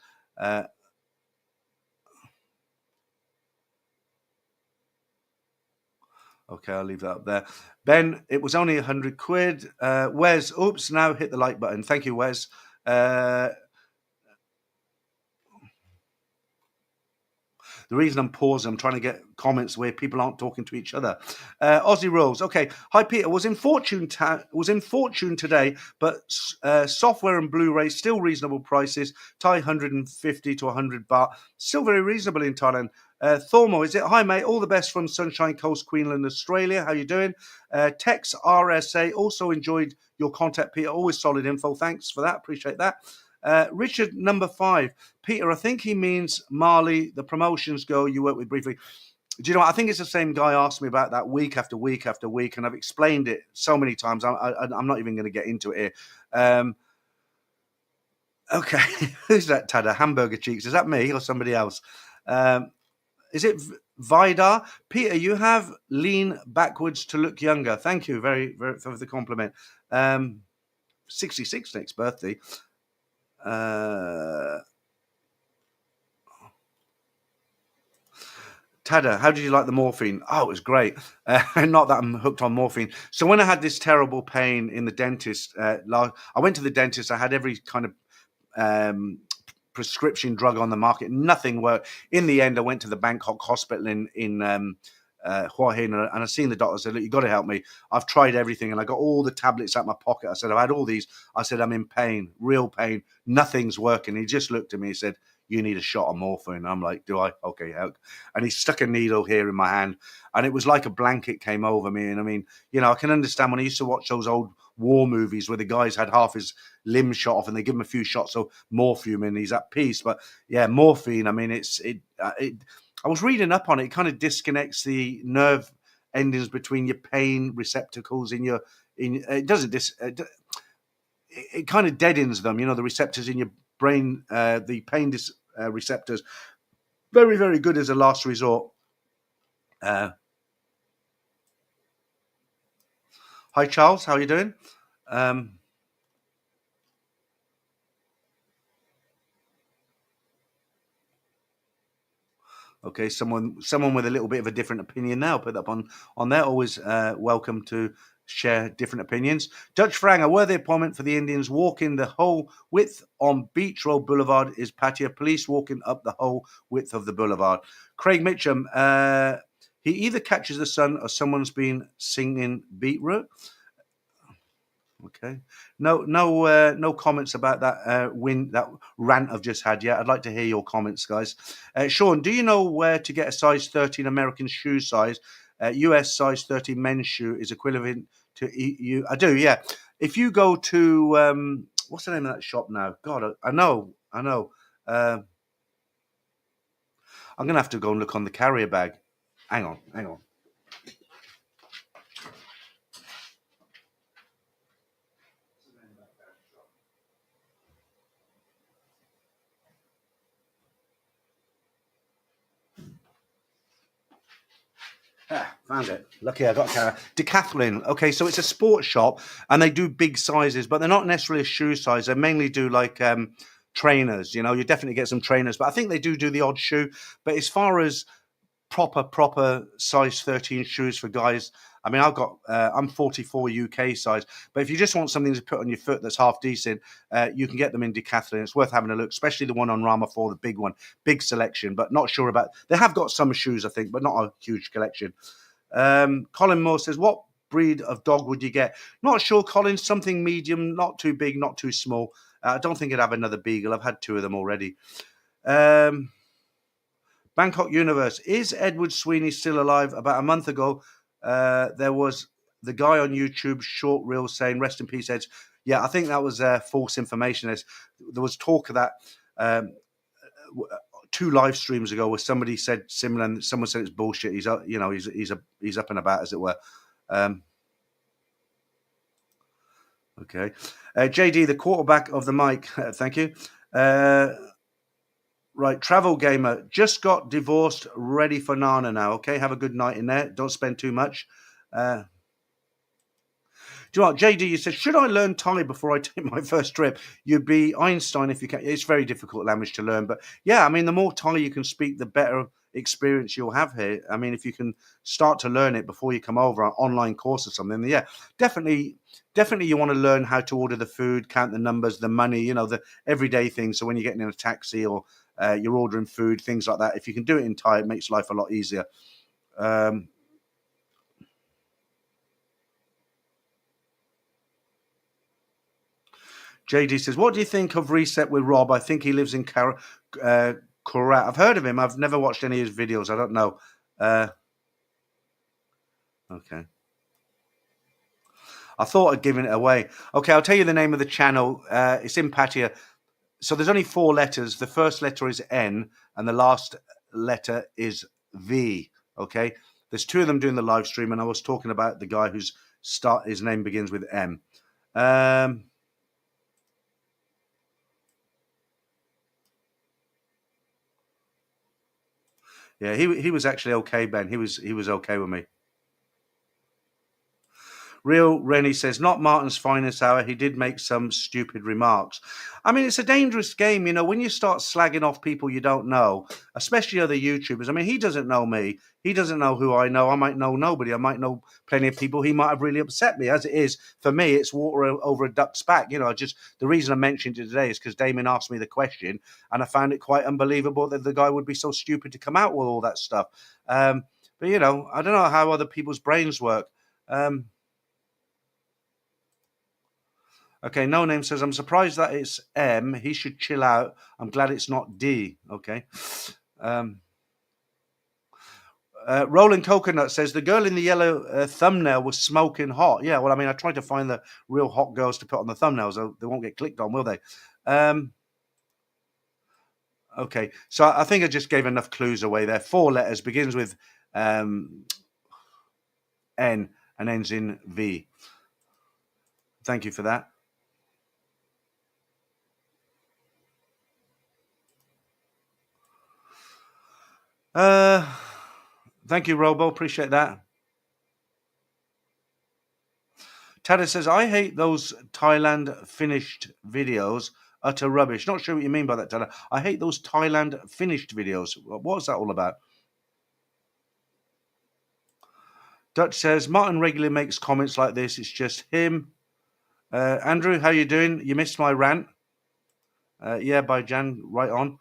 Okay, I'll leave that up there. Ben, it was only 100 quid. Wes, oops, now hit the like button. Thank you, Wes. The reason I'm pausing, I'm trying to get comments where people aren't talking to each other. Aussie Rose. Okay. Hi, Peter. Was in Fortune today, but software and Blu-ray still reasonable prices. Thai 150 to 100 baht. Still very reasonable in Thailand. Thormo, is it? Hi, mate. All the best from Sunshine Coast, Queensland, Australia. How you doing? Tex RSA. Also enjoyed your contact, Peter. Always solid info. Thanks for that. Appreciate that. Richard, number 5. Peter, I think he means Marley, the promotions girl you worked with briefly. Do you know what? I think it's the same guy asked me about that week after week after week, and I've explained it so many times. I'm not even going to get into it here. Okay, who's that, Tada? Hamburger Cheeks. Is that me or somebody else? Is it Vidar? Peter, you have lean backwards to look younger. Thank you very, very for the compliment. 66 next birthday. Tada, how did you like the morphine? Oh, it was great. Not that I'm hooked on morphine. So when I had this terrible pain in the dentist, I went to the dentist. I had every kind of prescription drug on the market. Nothing worked. In the end, I went to the Bangkok hospital in Hua Hin, and I seen the doctor. I said, look, you got to help me. I've tried everything, and I got all the tablets out of my pocket. I said, I've had all these. I said, I'm in pain, real pain. Nothing's working. He just looked at me and said, you need a shot of morphine. I'm like, do I? Okay. And he stuck a needle here in my hand, and it was like a blanket came over me. And I mean, I can understand when I used to watch those old war movies where the guys had half his limb shot off and they give him a few shots of morphine and he's at peace. But yeah, morphine, I mean, I was reading up on it. It kind of disconnects the nerve endings between your pain receptacles it doesn't it kind of deadens them, the receptors in your brain, the pain receptors. Very, very good as a last resort. Hi, Charles. How are you doing? Okay, someone with a little bit of a different opinion now. Put that on there. Always welcome to share different opinions. Dutch Frang, a worthy appointment for the Indians walking the whole width on Beach Road Boulevard is Pattaya. Police walking up the whole width of the boulevard. Craig Mitchum, he either catches the sun or someone's been singing Beetroot. Okay. No comments about that that rant I've just had yet. I'd like to hear your comments, guys. Sean, do you know where to get a size 13 American shoe size? US size 13 men's shoe is equivalent to EU. I do, yeah. If you go to what's the name of that shop now? God, I know. I'm gonna have to go and look on the carrier bag. Hang on. Found it. Lucky I got Decathlon. Okay, so it's a sports shop and they do big sizes, but they're not necessarily a shoe size. They mainly do like trainers. You definitely get some trainers, but I think they do the odd shoe. But as far as proper size 13 shoes for guys, I mean, I'm 44 UK size, but if you just want something to put on your foot that's half decent, you can get them in Decathlon. It's worth having a look, especially the one on Rama 4, the big one, big selection, but not sure about, they have got some shoes, I think, but not a huge collection. Colin Moore says, what breed of dog would you get? Not sure, Colin, something medium, not too big, not too small. I don't think I'd have another beagle. I've had 2 of them already. Bangkok Universe. Is Edward Sweeney still alive? About a month ago, there was the guy on YouTube, short reel, saying, rest in peace, Ed. Yeah, I think that was false information. There was talk of that 2 live streams ago where somebody said similar and someone said it's bullshit. He's up, he's up and about, as it were. Okay. JD, the quarterback of the mic. Thank you. Right, Travel Gamer, just got divorced, ready for Nana now. Okay, have a good night in there. Don't spend too much. Do you know what, JD, you said, should I learn Thai before I take my first trip? You'd be Einstein if you can. It's very difficult language to learn. But yeah, I mean, the more Thai you can speak, the better experience you'll have here. I mean, if you can start to learn it before you come over, an online course or something, yeah, definitely you want to learn how to order the food, count the numbers, the money, the everyday things. So when you're getting in a taxi or you're ordering food, things like that, if you can do it in Thai, it makes life a lot easier. um, JD says, what do you think of Reset with Rob? I think he lives in Korat. I've heard of him. I've never watched any of his videos. I don't know. Okay. I thought I'd given it away. Okay, I'll tell you the name of the channel. It's in Pattaya. So there's only 4 letters. The first letter is N and the last letter is V. Okay. There's 2 of them doing the live stream, and I was talking about the guy his name begins with M. Yeah, he was actually okay, Ben. He was okay with me. Real Rennie says, not Martin's finest hour. He did make some stupid remarks. I mean, it's a dangerous game, when you start slagging off people you don't know, especially other YouTubers. I mean, he doesn't know me. He doesn't know who I know. I might know nobody. I might know plenty of people. He might have really upset me. As it is, for me, it's water over a duck's back. The reason I mentioned it today is because Damien asked me the question, and I found it quite unbelievable that the guy would be so stupid to come out with all that stuff. But, I don't know how other people's brains work. Okay, No Name says, I'm surprised that it's M. He should chill out. I'm glad it's not D. Okay. Rolling Coconut says, the girl in the yellow thumbnail was smoking hot. Yeah, well, I mean, I tried to find the real hot girls to put on the thumbnails. They won't get clicked on, will they? Okay, so I think I just gave enough clues away there. 4 letters, begins with N and ends in V. Thank you for that. Thank you, Robo. Appreciate that. Tada says, I hate those Thailand finished videos. Utter rubbish. Not sure what you mean by that, Tada. I hate those Thailand finished videos. What's that all about? Dutch says, Martin regularly makes comments like this. It's just him. Andrew, how you doing? You missed my rant. Yeah, by Jan, right on.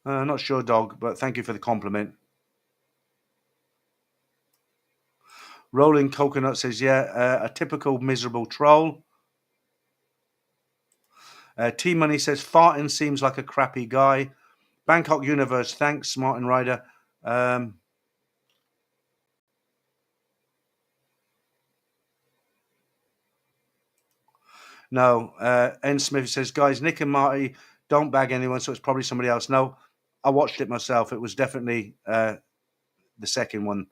Not sure, dog, but thank you for the compliment. Rolling Coconut says, yeah, a typical miserable troll. T-Money says, farting seems like a crappy guy. Bangkok Universe, thanks, Martin Ryder. No, N. Smith says, guys, Nick and Marty don't bag anyone, so it's probably somebody else. No, I watched it myself. It was definitely the second one.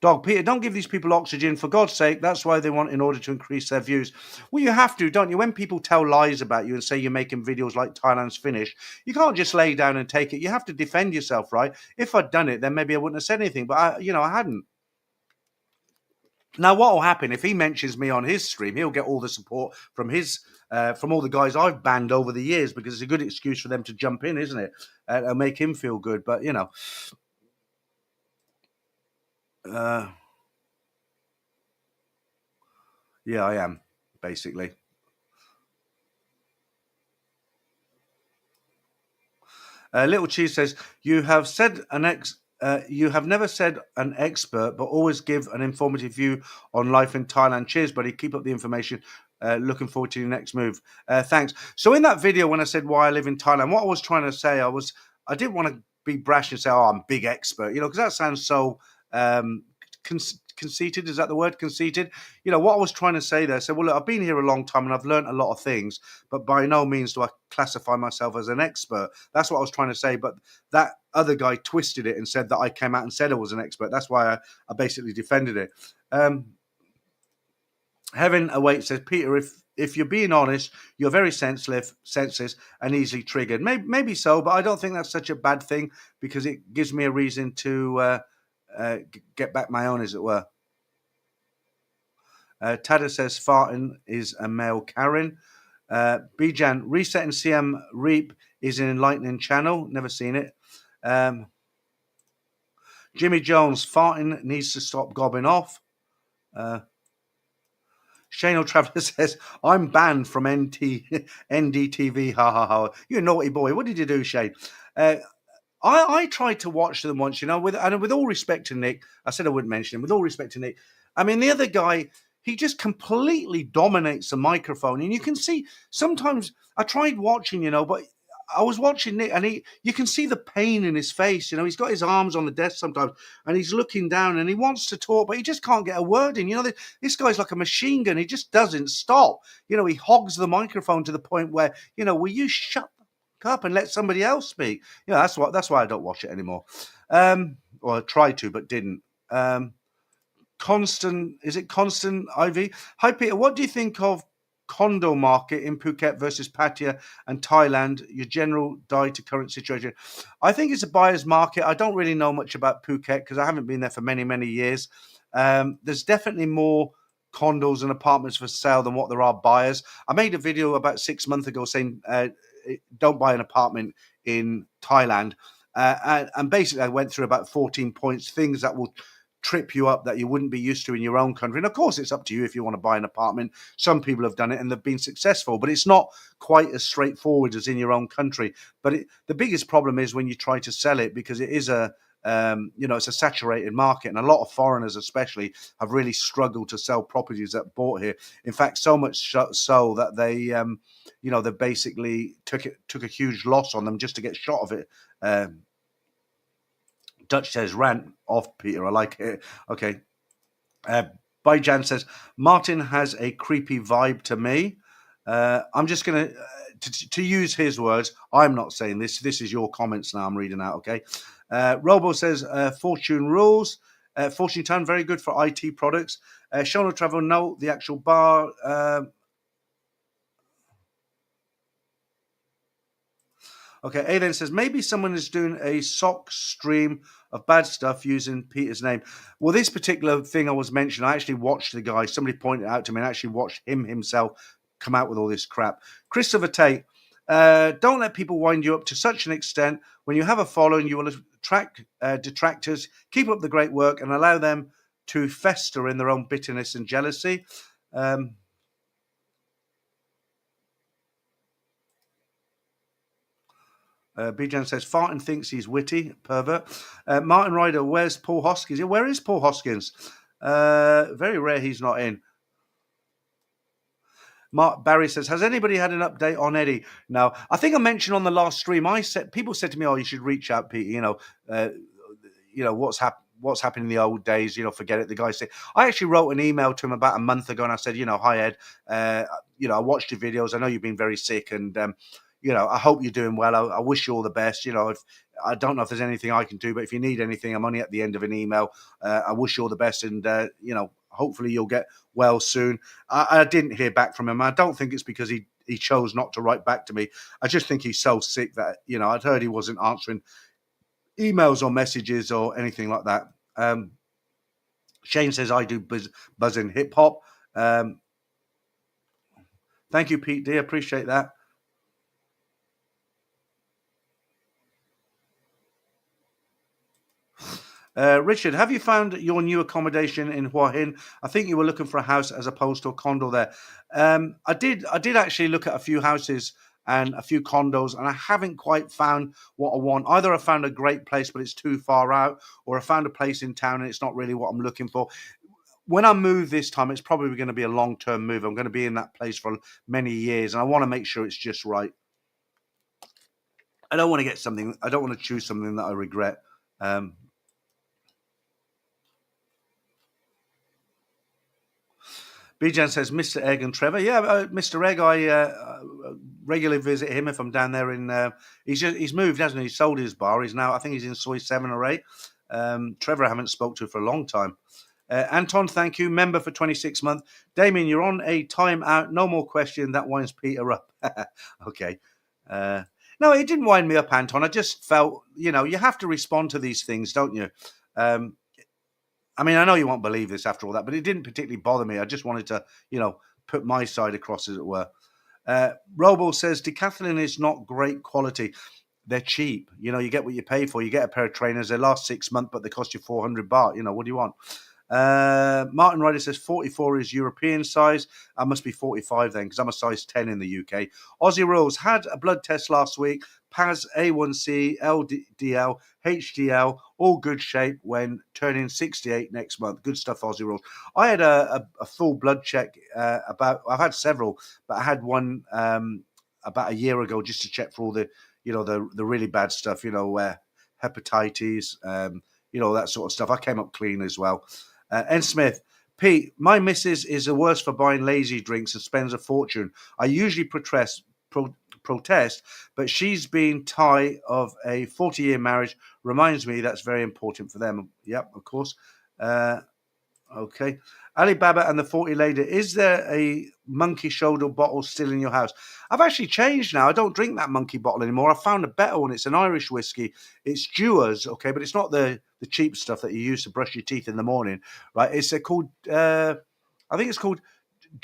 Dog Peter, don't give these people oxygen, for God's sake. That's why they want, in order to increase their views. Well, you have to, don't you? When people tell lies about you and say you're making videos like Thailand's Finish, you can't just lay down and take it. You have to defend yourself, right? If I'd done it, then maybe I wouldn't have said anything, but I hadn't. Now, what will happen if he mentions me on his stream? He'll get all the support from from all the guys I've banned over the years, because it's a good excuse for them to jump in, isn't it? And make him feel good. But yeah, I am basically. Little Cheese says, you have never said an expert, but always give an informative view on life in Thailand. Cheers, buddy. Keep up the information. Looking forward to your next move. Thanks. So in that video, when I said why I live in Thailand, what I was trying to say, I didn't want to be brash and say, oh, I'm a big expert, because that sounds so conceited. Is that the word, conceited? What I was trying to say there, well, look, I've been here a long time and I've learned a lot of things, but by no means do I classify myself as an expert. That's what I was trying to say. But that other guy twisted it and said that I came out and said I was an expert. That's why I basically defended it. Heaven Awaits says, Peter, if you're being honest, you're very sensitive and easily triggered. Maybe so, but I don't think that's such a bad thing, because it gives me a reason to get back my own, as it were. Tada says, farting is a male Karen. Bijan, resetting CM Reap is an enlightening channel. Never seen it. Um, Jimmy Jones, farting needs to stop gobbing off. Uh, Shane O'Traveller says, I'm banned from NDTV. Ha ha ha. You naughty boy. What did you do, Shane? Uh, I tried to watch them once, with all respect to Nick, I said I wouldn't mention him. With all respect to Nick, I mean, the other guy, he just completely dominates the microphone. And you can see sometimes I tried watching, but I was watching Nick and you can see the pain in his face. He's got his arms on the desk sometimes and he's looking down and he wants to talk, but he just can't get a word in. This guy's like a machine gun. He just doesn't stop. He hogs the microphone to the point where, will you shut up and let somebody else speak? That's why I don't watch it anymore. Or I tried to, but didn't. Constant Ivy? Hi Peter, what do you think of condo market in Phuket versus Pattaya and Thailand? Your general die to current situation. I think it's a buyer's market. I don't really know much about Phuket because I haven't been there for many, many years. There's definitely more condos and apartments for sale than what there are buyers. I made a video about 6 months ago saying don't buy an apartment in Thailand. And basically I went through about 14 points, things that will trip you up that you wouldn't be used to in your own country. And of course, it's up to you if you want to buy an apartment. Some people have done it and they've been successful, but it's not quite as straightforward as in your own country. But the biggest problem is when you try to sell it, because it is it's a saturated market, and a lot of foreigners, especially, have really struggled to sell properties that bought here. In fact, so much so that they basically took a huge loss on them just to get shot of it. Dutch says, rant off, Peter. I like it. Okay. Bijan says, Martin has a creepy vibe to me. I'm just going to use his words. I'm not saying this. This is your comments now I'm reading out, okay? Robo says, Fortune rules. Fortune Town, very good for IT products. Sean Travel, no, the actual bar... Okay, A then says, maybe someone is doing a sock stream of bad stuff using Peter's name. Well, this particular thing I was mentioning, I actually watched the guy. Somebody pointed out to me and actually watched him himself come out with all this crap. Christopher Tate, don't let people wind you up to such an extent. When you have a following, you will attract detractors. Keep up the great work and allow them to fester in their own bitterness and jealousy. Bijan says, Farton thinks he's witty, pervert. Martin Ryder, where's Paul Hoskins? Yeah, where is Paul Hoskins? Very rare he's not in. Mark Barry says, has anybody had an update on Eddie? No, I think I mentioned on the last stream, people said to me, oh, you should reach out, Pete, what's happened in the old days, forget it. The guy said, I actually wrote an email to him about a month ago and I said, hi, Ed, I watched your videos. I know you've been very sick and, I hope you're doing well. I wish you all the best. If I don't know if there's anything I can do, but if you need anything, I'm only at the end of an email. I wish you all the best, and hopefully you'll get well soon. I didn't hear back from him. I don't think it's because he chose not to write back to me. I just think he's so sick that I'd heard he wasn't answering emails or messages or anything like that. Shane says I do buzzing hip hop. Thank you, Pete D. Appreciate that. Richard, have you found your new accommodation in Hua Hin? I think you were looking for a house as opposed to a condo there. I did actually look at a few houses and a few condos, and I haven't quite found what I want. Either I found a great place, but it's too far out, or I found a place in town and it's not really what I'm looking for. When I move this time, it's probably going to be a long-term move. I'm going to be in that place for many years, and I want to make sure it's just right. I don't want to choose something that I regret. Bijan says, Mr. Egg and Trevor. Yeah, Mr. Egg, I regularly visit him if I'm down there in... he's moved, hasn't he? He sold his bar. I think he's in Soy 7 or 8. Trevor I haven't spoke to for a long time. Anton, thank you. Member for 26 months. Damien, you're on a time out. No more question. That winds Peter up. Okay. No, it didn't wind me up, Anton. I just felt, you have to respond to these things, don't you? I mean, I know you won't believe this after all that, but it didn't particularly bother me. I just wanted to, put my side across, as it were. Robo says Decathlon is not great quality. They're cheap. You get what you pay for. You get a pair of trainers. They last 6 months, but they cost you 400 baht. What do you want? Martin Ryder says 44 is European size. I must be 45 then, because I'm a size 10 in the UK. Aussie Rules had a blood test last week. PAS, A1C, LDL, HDL, all good shape when turning 68 next month. Good stuff, Aussie Rules. I had a full blood check I've had several, but I had one about a year ago just to check for all the, the really bad stuff, hepatitis, that sort of stuff. I came up clean as well. N. Smith, Pete, my missus is the worst for buying lazy drinks and spends a fortune. I usually protest, but she's been Thai of a 40-year marriage. Reminds me that's very important for them. Yep, of course. Okay. Alibaba and the 40 Lady, is there a monkey shoulder bottle still in your house? I've actually changed now. I don't drink that monkey bottle anymore. I found a better one. It's an Irish whiskey. It's Dewar's, okay, but it's not the cheap stuff that you use to brush your teeth in the morning, right? It's called, I think it's called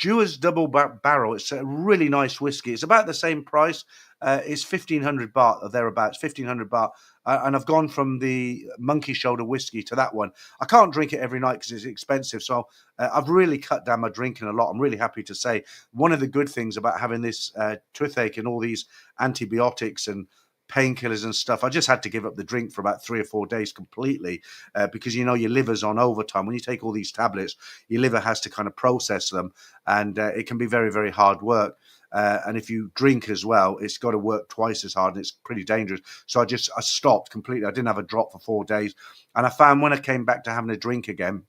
Dewar's Double Barrel. It's a really nice whiskey. It's about the same price. It's 1,500 baht or thereabouts, 1,500 baht. And I've gone from the monkey shoulder whiskey to that one. I can't drink it every night because it's expensive. So I've really cut down my drinking a lot. I'm really happy to say one of the good things about having this toothache and all these antibiotics and painkillers and stuff, I just had to give up the drink for about 3 or 4 days completely because, your liver's on overtime. When you take all these tablets, your liver has to kind of process them, and it can be very, very hard work. And if you drink as well, it's got to work twice as hard, and it's pretty dangerous. So I stopped completely. I didn't have a drop for 4 days. And I found when I came back to having a drink again,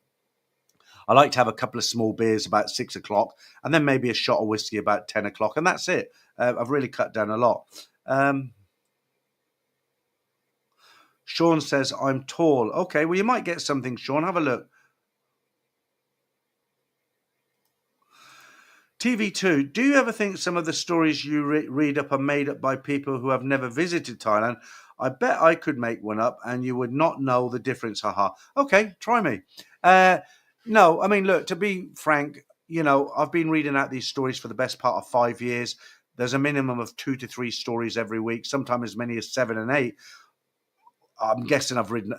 I like to have a couple of small beers about 6 o'clock, and then maybe a shot of whiskey about 10 o'clock. And that's it. I've really cut down a lot. Sean says, I'm tall. Okay, well, you might get something, Sean. Have a look. TV2, do you ever think some of the stories you read up are made up by people who have never visited Thailand? I bet I could make one up and you would not know the difference. Haha. Okay, try me. No, I mean, look, to be frank, I've been reading out these stories for the best part of 5 years. There's a minimum of 2 to 3 stories every week, sometimes as many as 7 and 8. I'm guessing I've read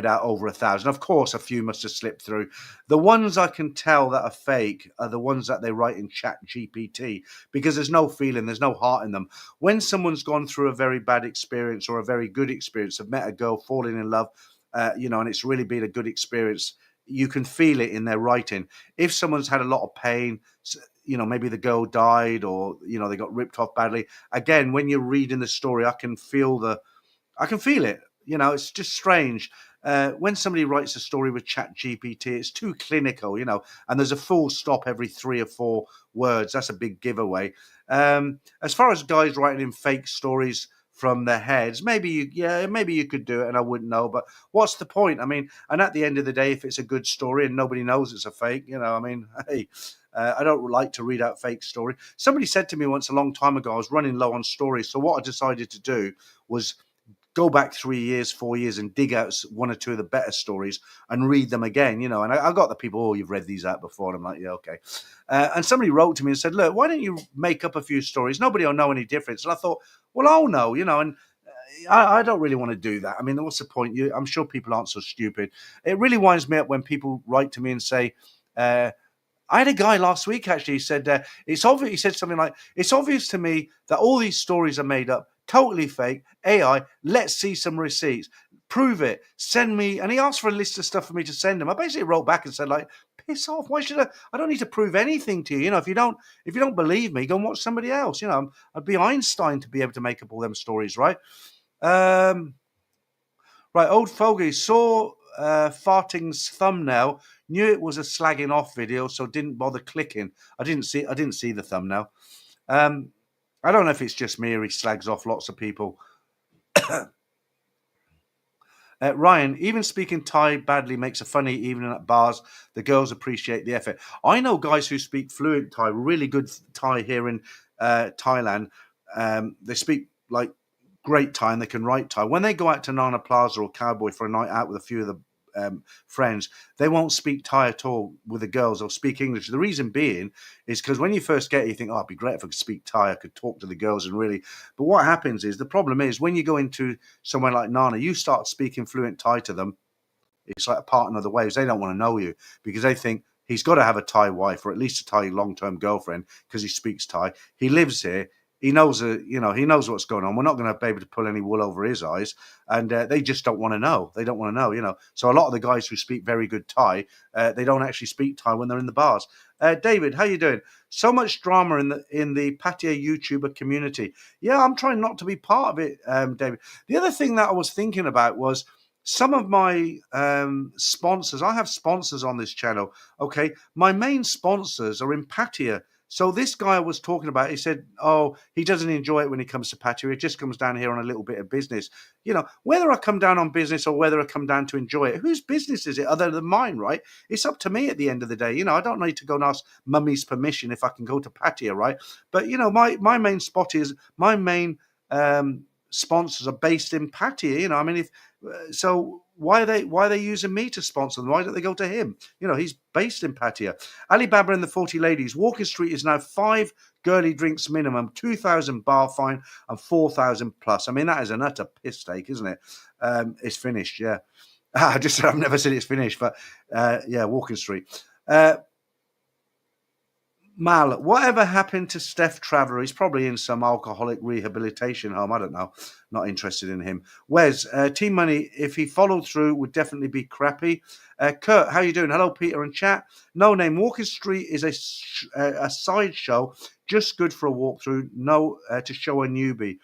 out over 1,000. Of course, a few must have slipped through. The ones I can tell that are fake are the ones that they write in Chat GPT, because there's no feeling, there's no heart in them. When someone's gone through a very bad experience or a very good experience, have met a girl, falling in love, and it's really been a good experience, you can feel it in their writing. If someone's had a lot of pain, maybe the girl died or, they got ripped off badly. Again, when you're reading the story, I can feel it. It's just strange. When somebody writes a story with Chat GPT, it's too clinical, and there's a full stop every 3 or 4 words. That's a big giveaway. As far as guys writing in fake stories from their heads, maybe you could do it and I wouldn't know, but what's the point? I mean, and at the end of the day, if it's a good story and nobody knows it's a fake, hey, I don't like to read out fake story. Somebody said to me once a long time ago, I was running low on stories. So what I decided to do was go back 3 years, 4 years and dig out 1 or 2 of the better stories and read them again, and I got the people, oh, you've read these out before. And I'm like, yeah, okay. And somebody wrote to me and said, look, why don't you make up a few stories? Nobody will know any difference. And I thought, well, I'll know, and I don't really want to do that. I mean, what's the point? I'm sure people aren't so stupid. It really winds me up when people write to me and say, I had a guy last week, actually, he said, it's obvious. He said something like, it's obvious to me that all these stories are made up, totally fake, AI, let's see some receipts. Prove it. Send me. And he asked for a list of stuff for me to send him. I basically wrote back and said, like, piss off. Why should I don't need to prove anything to you. If you don't believe me, go and watch somebody else. I'd be Einstein to be able to make up all them stories, right? Right, old fogey saw farting's thumbnail, knew it was a slagging off video, so didn't bother clicking. I didn't see the thumbnail. I don't know if it's just me or he slags off lots of people. Ryan, even speaking Thai badly makes a funny evening at bars. The girls appreciate the effort. I know guys who speak fluent Thai, really good Thai here in Thailand. They speak like great Thai and they can write Thai. When they go out to Nana Plaza or Cowboy for a night out with a few of the friends, they won't speak Thai at all with the girls or speak English. The reason being is because when you first get it, you think, oh, it'd be great if I could speak Thai, I could talk to the girls and really. But what happens is, the problem is when you go into somewhere like Nana, you start speaking fluent Thai to them. It's like a partner of the waves. They don't want to know you because they think he's got to have a Thai wife or at least a Thai long-term girlfriend because he speaks Thai. He lives here. He knows, he knows what's going on. We're not going to be able to pull any wool over his eyes, and they just don't want to know. They don't want to know. So a lot of the guys who speak very good Thai, they don't actually speak Thai when they're in the bars. David, how you doing? So much drama in the Pattaya YouTuber community. Yeah, I'm trying not to be part of it, David. The other thing that I was thinking about was some of my sponsors. I have sponsors on this channel. Okay, my main sponsors are in Pattaya. So this guy I was talking about, he said, oh, he doesn't enjoy it when he comes to Pattaya. He just comes down here on a little bit of business. Whether I come down on business or whether I come down to enjoy it, whose business is it other than mine, right? It's up to me at the end of the day. I don't need to go and ask mummy's permission if I can go to Pattaya, right? But, my main spot is, my main sponsors are based in Pattaya. I mean, if so, why are they using me to sponsor them? Why don't they go to him? He's based in Pattaya. Alibaba and the 40 Ladies. Walking Street is now 5 girly drinks minimum, 2,000 bar fine, and 4,000 plus. I mean, that is an utter piss take, isn't it? It's finished, yeah. I've never said it's finished, but yeah, Walking Street. Mal, whatever happened to Steph Traveller? He's probably in some alcoholic rehabilitation home. I don't know. Not interested in him. Wes, Team Money, if he followed through, would definitely be crappy. Kurt, how you doing? Hello, Peter and chat. No name. Walking Street is a side show, just good for a walkthrough. No, to show a newbie.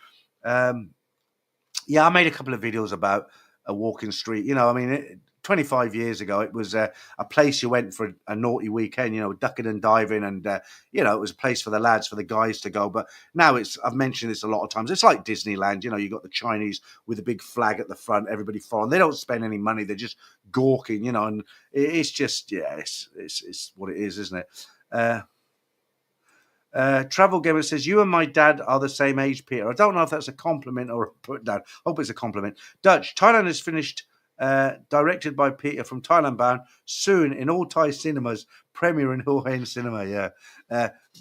Yeah, I made a couple of videos about a Walking Street. 25 years ago, it was a place you went for a naughty weekend, ducking and diving, and it was a place for the lads, for the guys to go. But now I've mentioned this a lot of times, it's like Disneyland. You got the Chinese with a big flag at the front, everybody following. They don't spend any money, they're just gawking, and it's just, yeah, it's what it is, isn't it? Travel Gamer says, you and my dad are the same age, Peter. I don't know if that's a compliment or a put down. Hope it's a compliment. Dutch, Thailand has finished, directed by Peter from Thailand Bound, soon in all Thai cinemas, premiere in Hua Hin Cinema, yeah.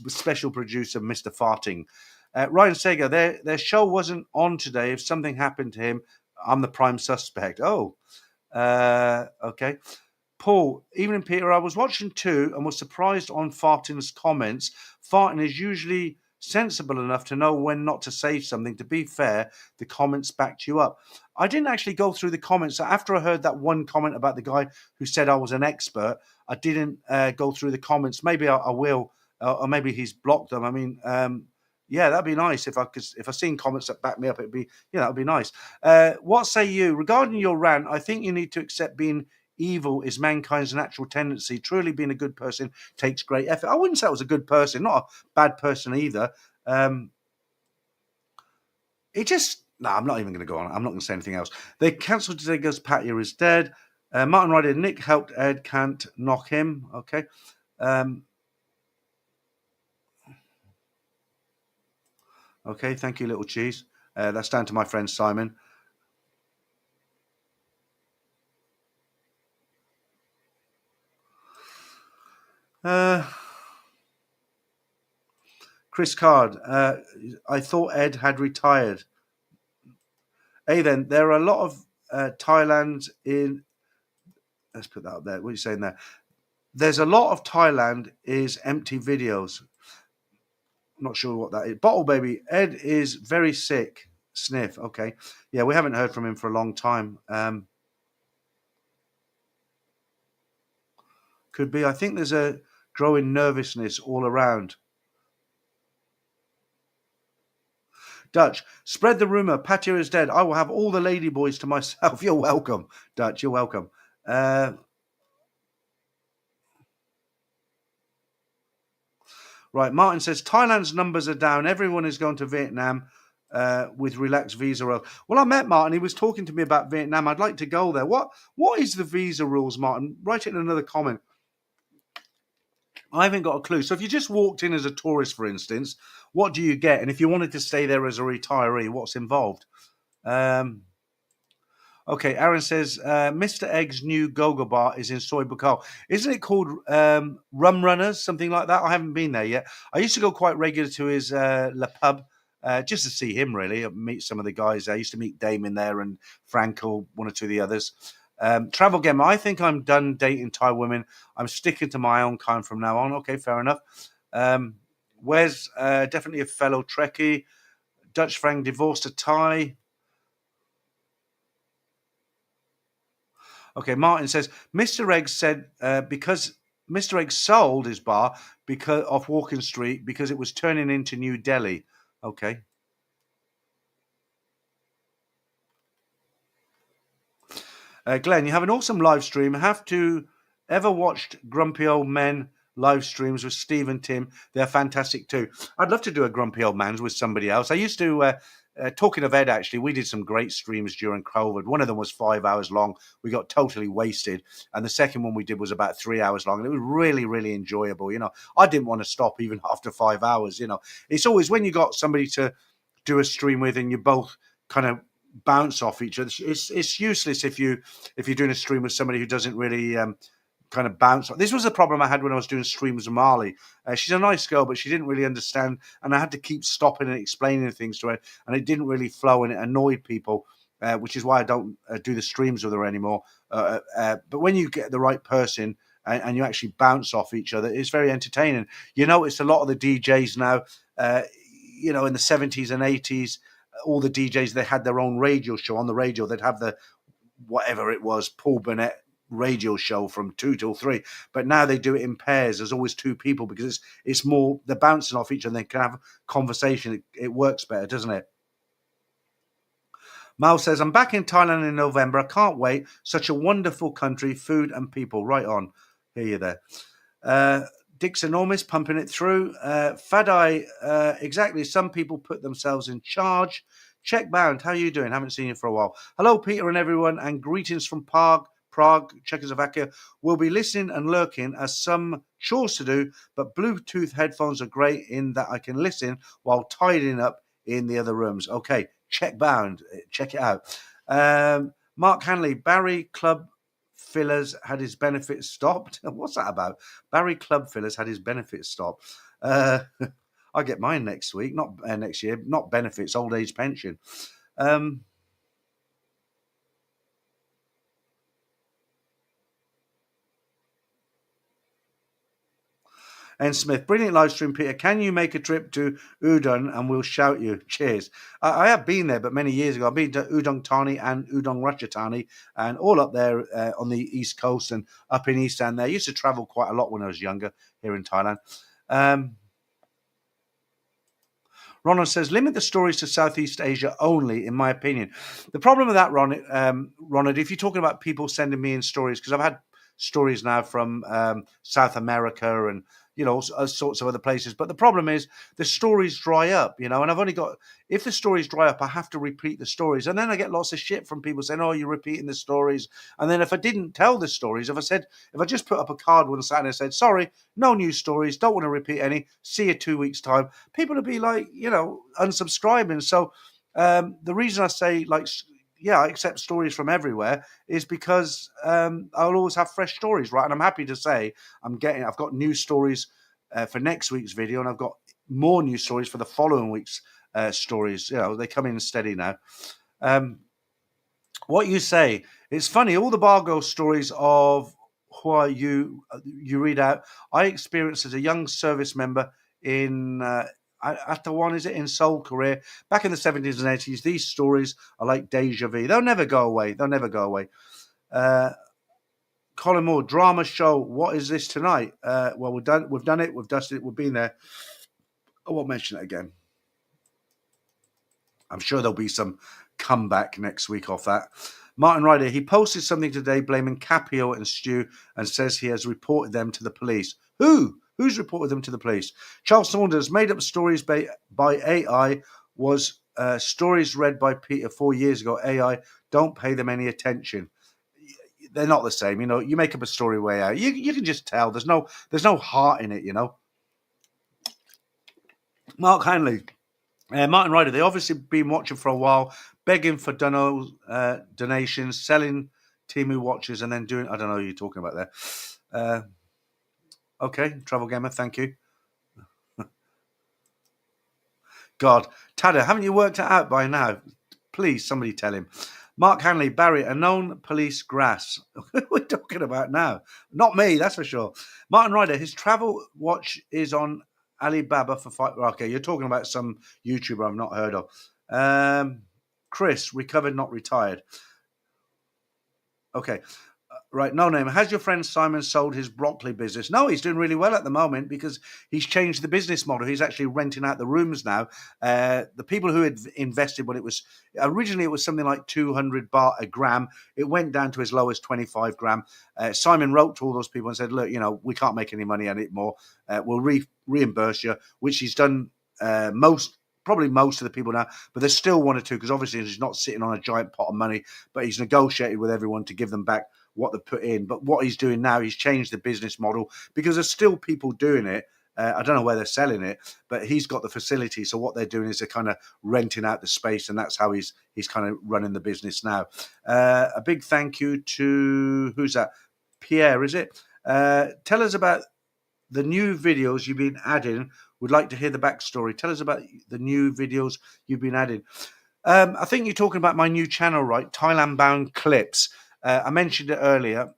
Special producer, Mr. Farting. Ryan Sega, their show wasn't on today. If something happened to him, I'm the prime suspect. Oh, okay. Paul, Evening Peter, I was watching too and was surprised on Farting's comments. Farting is usually sensible enough to know when not to say something. To be fair, the comments backed you up. I didn't actually go through the comments. After I heard that one comment about the guy who said I was an expert, I didn't go through the comments. Maybe I will, or maybe he's blocked them. I mean, yeah, that'd be nice if I seen comments that back me up. It'd be, that'd be nice. What say you regarding your rant? I think you need to accept being evil is mankind's natural tendency. Truly being a good person takes great effort. I wouldn't say I was a good person, not a bad person either. It just, no, I'm not even going to go on. I'm not going to say anything else. They cancelled today because Pattaya is dead. Martin Ryder, Nick helped Ed, can't knock him. Okay. Okay, thank you, little cheese. That's down to my friend Simon. Chris Card, I thought Ed had retired. Hey, then, there are a lot of Thailand in... Let's put that up there. What are you saying there? There's a lot of Thailand is empty videos. I'm not sure what that is. Bottle Baby, Ed is very sick. Sniff, okay. Yeah, we haven't heard from him for a long time. Could be. I think there's a growing nervousness all around. Dutch, spread the rumor. Pattaya is dead. I will have all the ladyboys to myself. You're welcome, Dutch. You're welcome. Right, Martin says Thailand's numbers are down. Everyone is going to Vietnam with relaxed visa rules. Well, I met Martin. He was talking to me about Vietnam. I'd like to go there. What is the visa rules, Martin? Write it in another comment. I haven't got a clue. So if you just walked in as a tourist, for instance, what do you get? And if you wanted to stay there as a retiree, what's involved? Okay, Aaron says Mr. Egg's new go-go bar is in Soy Bucal. Isn't it called Rum Runners, something like that? I haven't been there yet. I used to go quite regular to his La Pub just to see him, really, meet some of the guys there. I used to meet Damon there and Frankel, one or two of the others. Travel Gamer, I think I'm done dating Thai women. I'm sticking to my own kind from now on. Okay, fair enough. Wes, definitely a fellow Trekkie. Dutch Frank divorced a Thai. Okay, Martin says Mr. Egg said because Mr. Egg sold his bar because off Walking Street because it was turning into New Delhi. Okay. Glenn, you have an awesome live stream. Have to ever watched Grumpy Old Men live streams with Steve and Tim? They're fantastic too. I'd love to do a Grumpy Old Man's with somebody else. I used to, talking of Ed, actually, we did some great streams during COVID. One of them was 5 hours long. We got totally wasted. And the second one we did was about 3 hours long. And it was really, really enjoyable. You know, I didn't want to stop even after 5 hours. You know, it's always when you got somebody to do a stream with and you both kind of bounce off each other. It's useless if you're doing a stream with somebody who doesn't really kind of bounce. This was a problem I had when I was doing streams with Marley. She's a nice girl, but she didn't really understand, and I had to keep stopping and explaining things to her, and it didn't really flow, and it annoyed people, which is why I don't do the streams with her anymore. But when you get the right person and you actually bounce off each other, it's very entertaining. You notice a lot of the DJs now, in the 70s and 80s, all the DJs, they had their own radio show on the radio. They'd have the, whatever it was, Paul Burnett radio show from 2 till 3. But now they do it in pairs. There's always two people because it's more, they're bouncing off each other. They can have conversation. It works better, doesn't it? Mal says, I'm back in Thailand in November. I can't wait. Such a wonderful country, food and people. Right on. Hear you there. Dick's enormous, pumping it through. Fadai, exactly. Some people put themselves in charge. Check Bound, how are you doing? Haven't seen you for a while. Hello, Peter and everyone, and greetings from Prague, Czechoslovakia. We'll be listening and lurking as some chores to do, but Bluetooth headphones are great in that I can listen while tidying up in the other rooms. Okay, Check Bound, check it out. Mark Hanley, Barry Club Fillers had his benefits stopped. What's that about? Barry Club Fillers had his benefits stopped. I'll get mine next week, not next year, not benefits, old age pension. And Smith, brilliant live stream, Peter. Can you make a trip to Udon and we'll shout you? Cheers. I have been there, but many years ago. I've been to Udon Thani and Udon Ratchathani and all up there on the East Coast and up in East End there. I used to travel quite a lot when I was younger here in Thailand. Ronald says, limit the stories to Southeast Asia only, in my opinion. The problem with that, Ronald, if you're talking about people sending me in stories, because I've had stories now from South America and all sorts of other places. But the problem is the stories dry up, and I've only got, if the stories dry up, I have to repeat the stories. And then I get lots of shit from people saying, oh, you're repeating the stories. And then if I didn't tell the stories, if I just put up a card one Saturday and said, sorry, no new stories, don't want to repeat any, see you 2 weeks time, people would be like, unsubscribing. So the reason I say I accept stories from everywhere is because I'll always have fresh stories, right? And I'm happy to say I've got new stories for next week's video, and I've got more new stories for the following week's stories. They come in steady now. What you say, it's funny, all the Bargo stories of who you read out, I experienced as a young service member in Attawan, is it, in Seoul, Korea, back in the 70s and 80s. These stories are like deja vu. They'll never go away. Colin Moore, drama show. What is this tonight? Well, we've done it. We've dusted it. We've been there. I won't mention it again. I'm sure there'll be some comeback next week off that. Martin Ryder, he posted something today blaming Capio and Stu and says he has reported them to the police. Who's reported them to the police? Charles Saunders, made up stories by AI was stories read by Peter 4 years ago. AI, don't pay them any attention. They're not the same. You make up a story way out. You can just tell. There's no heart in it, Mark Hanley, Martin Ryder, they obviously been watching for a while, begging for donations, selling Timu watches, and then doing, I don't know who you're talking about there. Okay, Travel Gamer, thank you. God, Tada, haven't you worked it out by now? Please, somebody tell him. Mark Hanley, Barry, a known police grass. What are we talking about now? Not me, that's for sure. Martin Ryder, his travel watch is on Alibaba for five. Okay, you're talking about some YouTuber I've not heard of. Chris, recovered, not retired. Okay. Right, no name. Has your friend Simon sold his broccoli business? No, he's doing really well at the moment because he's changed the business model. He's actually renting out the rooms now. The people who had invested when it was originally it was something like 200 baht a gram. It went down to as low as 25 gram. Simon wrote to all those people and said, "Look, we can't make any money at it more. We'll reimburse you," which he's done probably most of the people now, but there's still one or two because obviously he's not sitting on a giant pot of money, but he's negotiated with everyone to give them back what they put in. But what he's doing now, he's changed the business model because there's still people doing it. I don't know where they're selling it, but he's got the facility. So what they're doing is they're kind of renting out the space, and that's how he's kind of running the business now. A big thank you to who's that? Pierre, is it? Tell us about the new videos you've been adding. Would like to hear the backstory. Tell us about the new videos you've been adding. I think you're talking about my new channel, right? Thailand Bound Clips. I mentioned it earlier.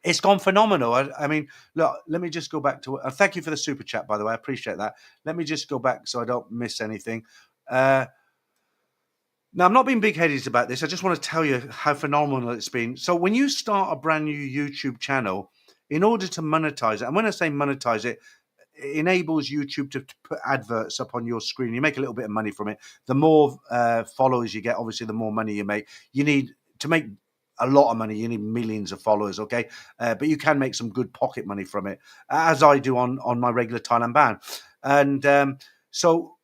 It's gone phenomenal. I mean, look, let me just go back to it. Thank you for the super chat, by the way. I appreciate that. Let me just go back so I don't miss anything. Now, I'm not being big-headed about this. I just want to tell you how phenomenal it's been. So when you start a brand new YouTube channel, in order to monetize it, and when I say monetize it, it enables YouTube to put adverts up on your screen. You make a little bit of money from it. The more followers you get, obviously, the more money you make. You need to make a lot of money. You need millions of followers, okay? But you can make some good pocket money from it, as I do on my regular Thailand Bound. And so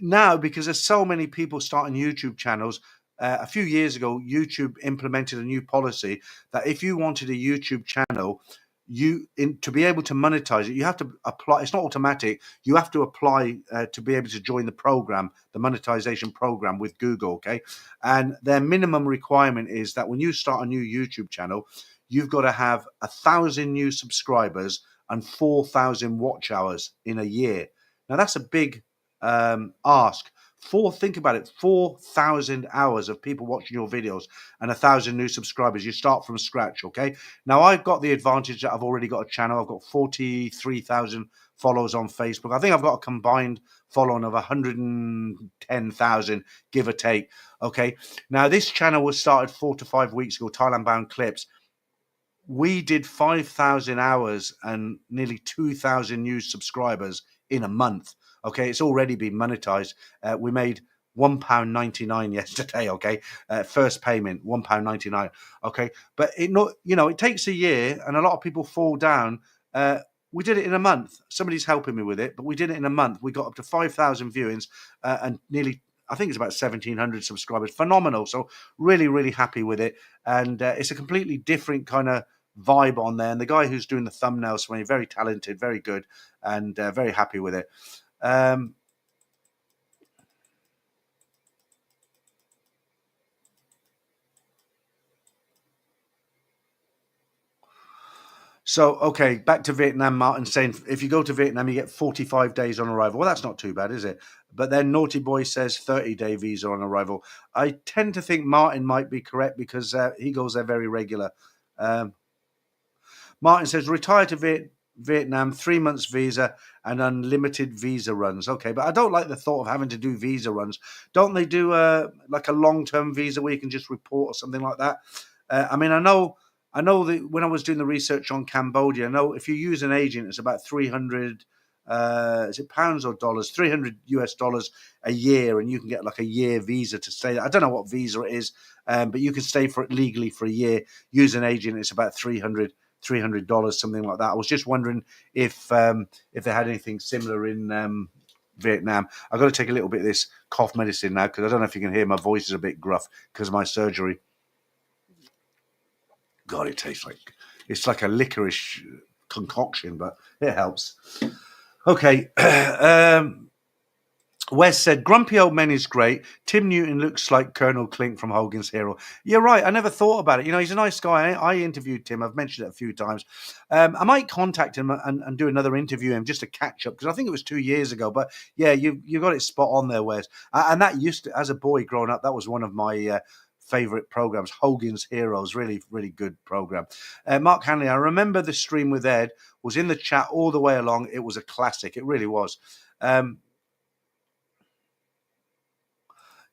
now, because there's so many people starting YouTube channels, a few years ago, YouTube implemented a new policy that if you wanted a YouTube channel, to be able to monetize it, you have to apply. It's not automatic. You have to apply to be able to join the program, the monetization program with Google. Okay, and their minimum requirement is that when you start a new YouTube channel, you've got to have 1,000 new subscribers and 4,000 watch hours in a year. Now that's a big ask. Think about it, 4,000 hours of people watching your videos and 1,000 new subscribers. You start from scratch, okay? Now, I've got the advantage that I've already got a channel. I've got 43,000 followers on Facebook. I think I've got a combined following of 110,000, give or take, okay? Now, this channel was started 4 to 5 weeks ago, Thailand Bound Clips. We did 5,000 hours and nearly 2,000 new subscribers in a month. Okay, it's already been monetized. We made £1.99 yesterday. Okay, first payment £1.99. Okay, but it takes a year, and a lot of people fall down. We did it in a month. Somebody's helping me with it, but we did it in a month. We got up to 5,000 viewings and nearly, I think it's about 1,700 subscribers. Phenomenal. So really, really happy with it. And it's a completely different kind of vibe on there. And the guy who's doing the thumbnails for me, very talented, very good, and very happy with it. So, okay, back to Vietnam. Martin saying if you go to Vietnam, you get 45 days on arrival. Well, that's not too bad, is it? But then Naughty Boy says 30-day visa on arrival. I tend to think Martin might be correct because he goes there very regular. Martin says retire to Vietnam, 3 months visa and unlimited visa runs. Okay, but I don't like the thought of having to do visa runs. Don't they do like a long-term visa where you can just report or something like that? I mean, I know that when I was doing the research on Cambodia, I know if you use an agent, it's about 300. Is it pounds or dollars? $300 a year, and you can get like a year visa to stay. I don't know what visa it is, but you can stay for it legally for a year. Use an agent, it's about $300, something like that. I was just wondering if they had anything similar in Vietnam. I've got to take a little bit of this cough medicine now because I don't know if you can hear my voice is a bit gruff because of my surgery. God, it tastes like it's like a licorice concoction, but it helps. Okay. Wes said, Grumpy Old Men is great. Tim Newton looks like Colonel Clink from Hogan's Hero. You're right. I never thought about it. You know, he's a nice guy. I interviewed Tim. I've mentioned it a few times. I might contact him and do another interview with him just to catch up because I think it was 2 years ago. But yeah, you got it spot on there, Wes. And that used to, as a boy growing up, that was one of my favorite programs, Hogan's Heroes. Really, really good program. Mark Hanley, I remember the stream with Ed was in the chat all the way along. It was a classic. It really was.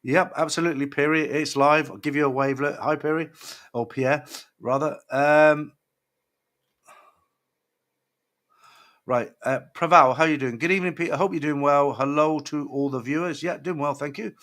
Yep, absolutely, Perry. It's live. I'll give you a wavelet. Hi, Perry, or Pierre, rather. Right, Praval, how are you doing? Good evening, Pete. I hope you're doing well. Hello to all the viewers. Yeah, doing well, thank you.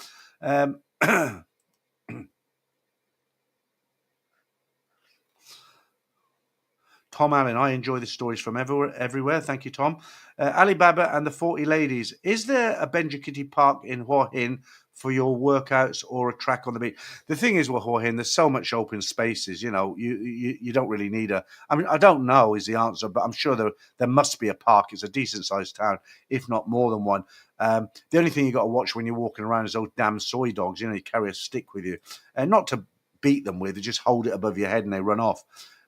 Tom Allen, I enjoy the stories from everywhere. Thank you, Tom. Alibaba and the 40 Ladies. Is there a Benji Kitty Park in Hua Hin for your workouts or a track on the beach? The thing is with Hua Hin, there's so much open spaces, you know, you don't really need a. I mean, I don't know is the answer, but I'm sure there must be a park. It's a decent sized town, if not more than one. The only thing you got to watch when you're walking around is those damn soy dogs. You know, you carry a stick with you, and not to beat them with, you just hold it above your head and they run off.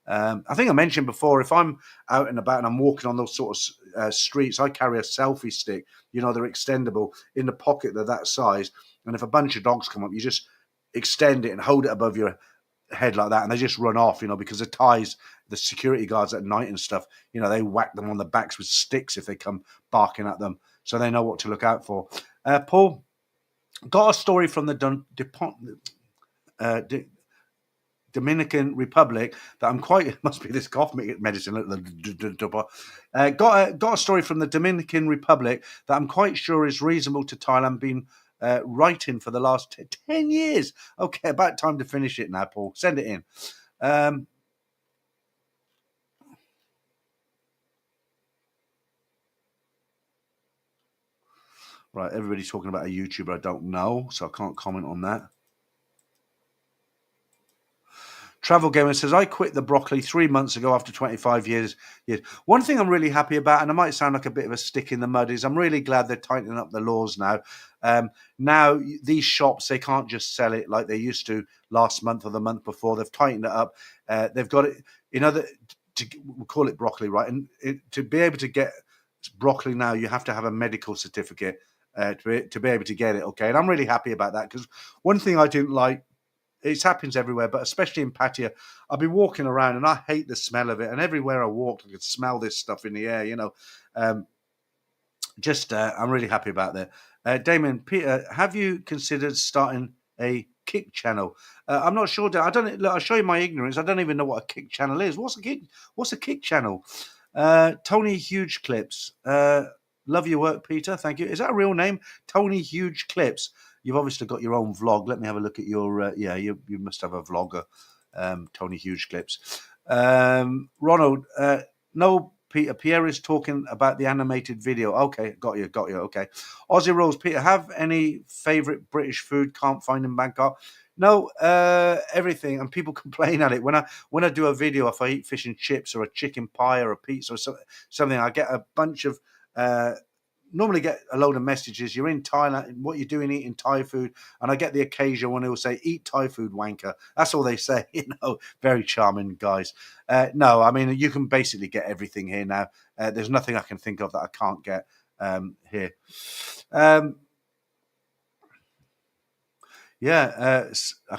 I think I mentioned before, if I'm out and about and I'm walking on those sort of streets, I carry a selfie stick. You know, they're extendable in the pocket. They're that size. And if a bunch of dogs come up, you just extend it and hold it above your head like that. And they just run off, you know, because the ties, the security guards at night and stuff, you know, they whack them on the backs with sticks if they come barking at them. So they know what to look out for. Paul, got a story from the Dominican Republic that I'm quite. It must be this cough medicine. Got a story from the Dominican Republic that I'm quite sure is reasonable to Thailand. Been writing for the last 10 years. Okay, about time to finish it now, Paul. Send it in. Right, everybody's talking about a YouTuber I don't know, so I can't comment on that. Travel Gamer says, I quit the broccoli 3 months ago after 25 years. One thing I'm really happy about, and it might sound like a bit of a stick in the mud, is I'm really glad they're tightening up the laws now. Now, these shops, they can't just sell it like they used to last month or the month before. They've tightened it up. They've got it, we'll call it broccoli, right? And to be able to get broccoli now, you have to have a medical certificate to be able to get it, okay? And I'm really happy about that because one thing I didn't like, it happens everywhere, but especially in Pattaya, I've been walking around and I hate the smell of it. And everywhere I walk, I could smell this stuff in the air, you know. I'm really happy about that. Damon, Peter, have you considered starting a kick channel? I'm not sure. I don't. Look, I'll show you my ignorance. I don't even know what a kick channel is. What's a kick channel? Tony Huge Clips. Love your work, Peter. Thank you. Is that a real name? Tony Huge Clips. You've obviously got your own vlog. Let me have a look at your. You must have a vlogger, Tony Huge Clips. Ronald, no, Peter. Pierre is talking about the animated video. Okay, got you. Okay. Aussie Rose, Peter, have any favourite British food? Can't find in Bangkok. No, everything, and people complain at it. When I do a video, if I eat fish and chips or a chicken pie or a pizza or something, I get a bunch of. Normally get a load of messages. You're in Thailand. What you're doing eating Thai food? And I get the occasion when they will say, "Eat Thai food, wanker." That's all they say. You know, very charming guys. No, I mean you can basically get everything here now. There's nothing I can think of that I can't get here. I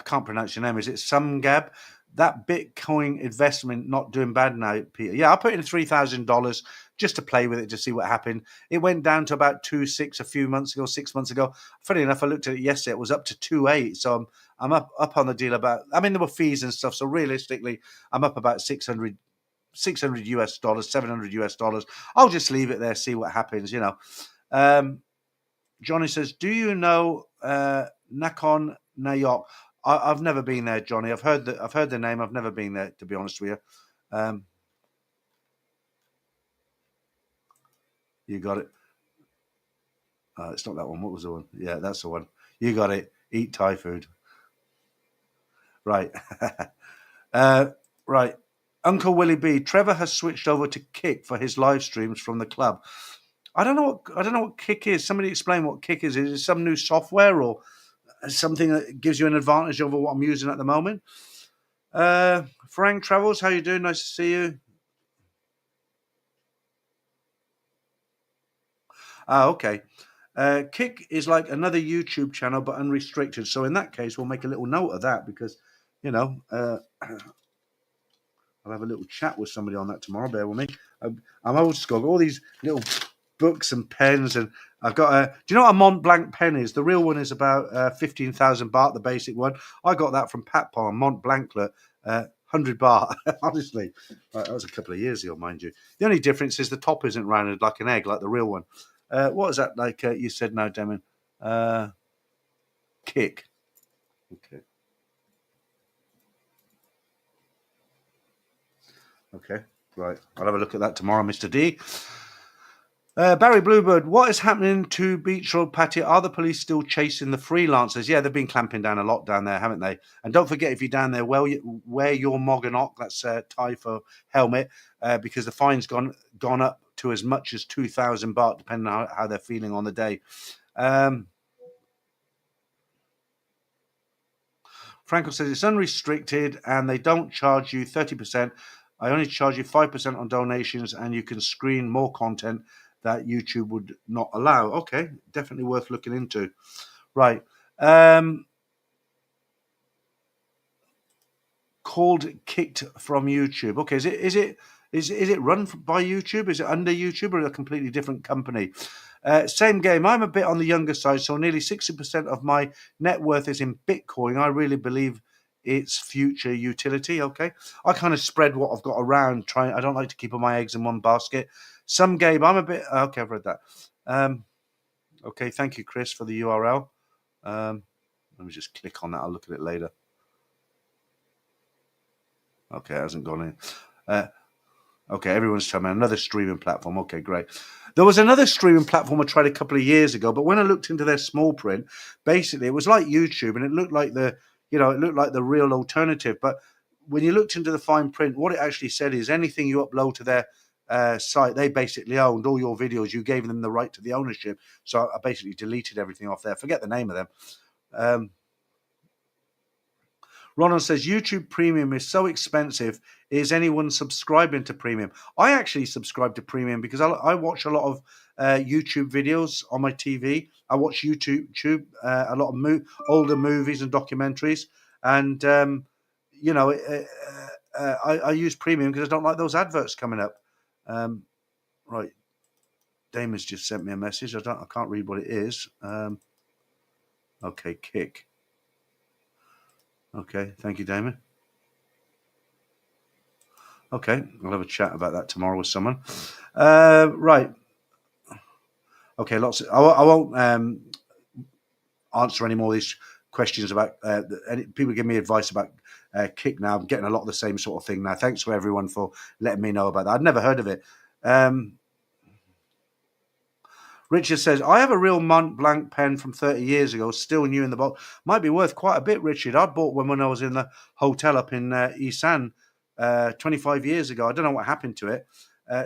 can't pronounce your name. Is it Sumgab? That Bitcoin investment not doing bad now, Peter. Yeah, I put in $3,000 just to play with it to see what happened. It went down to about 2.6 a few months ago, 6 months ago. Funny enough, I looked at it yesterday. It was up to 2.8. So I'm up on the deal about. I mean, there were fees and stuff. So realistically, I'm up about 600 US dollars, 700 US dollars. I'll just leave it there, see what happens. You know. Johnny says, "Do you know Nakhon Nayok?" I've never been there, Johnny. I've heard the name. I've never been there, to be honest with you. You got it. It's not that one. What was the one? Yeah, that's the one. You got it. Eat Thai food. Right. Right. Uncle Willie B. Trevor has switched over to Kick for his live streams from the club. I don't know what Kick is. Somebody explain what Kick is. Is it some new software or something that gives you an advantage over what I'm using at the moment? Frank Travels, how you doing? Nice to see you. Ah, okay. Kick is like another YouTube channel, but unrestricted. So in that case, we'll make a little note of that because, you know, I'll have a little chat with somebody on that tomorrow. Bear with me. I'm old school. I've got all these little books and pens, and I've got a. Do you know what a Mont Blanc pen is? The real one is about 15,000 baht. The basic one. I got that from Patpon Mont Blanclet. 100 baht. Honestly, that was a couple of years ago, mind you. The only difference is the top isn't rounded like an egg, like the real one. What is that like? You said now, Demon. Kick. Okay. Okay. Right. I'll have a look at that tomorrow, Mr. D. Barry Bluebird, what is happening to Beach Road Pattaya? Are the police still chasing the freelancers? Yeah, they've been clamping down a lot down there, haven't they? And don't forget, if you're down there, well, wear your Moganok, that's Thai for helmet, because the fine's gone up to as much as 2,000 baht, depending on how they're feeling on the day. Franco says it's unrestricted and they don't charge you 30%. I only charge you 5% on donations, and you can screen more content that YouTube would not allow. Okay, definitely worth looking into. Right. Called Kicked from YouTube. Okay, is it run by YouTube? Is it under YouTube or a completely different company? Same game. I'm a bit on the younger side, so nearly 60% of my net worth is in Bitcoin. I really believe its future utility. Okay, I kind of spread what I've got around. I don't like to keep all my eggs in one basket. Some game. I'm a bit okay. I've read that. Okay, thank you, Chris, for the URL. Let me just click on that. I'll look at it later. Okay, it hasn't gone in. Okay, everyone's telling me another streaming platform. Okay, great. There was another streaming platform I tried a couple of years ago, but when I looked into their small print, basically it was like YouTube, and it looked like the real alternative. But when you looked into the fine print, what it actually said is anything you upload to their site, they basically owned all your videos. You gave them the right to the ownership. So I basically deleted everything off there. Forget the name of them. Ronald says YouTube Premium is so expensive. Is anyone subscribing to Premium? I actually subscribe to Premium because I watch a lot of YouTube videos on my TV. I watch YouTube a lot of older movies and documentaries, and I use Premium because I don't like those adverts coming up. Right, Damon's just sent me a message. I can't read what it is. Okay, Kick. Okay, thank you, Damon. Okay, I'll have a chat about that tomorrow with someone. Right. Okay, I won't answer any more of these questions about. People give me advice about Kick now. I'm getting a lot of the same sort of thing now. Thanks for everyone for letting me know about that. I'd never heard of it. Richard says, I have a real Mont Blanc pen from 30 years ago, still new in the box. Might be worth quite a bit, Richard. I bought one when I was in the hotel up in Isan 25 years ago. I don't know what happened to it.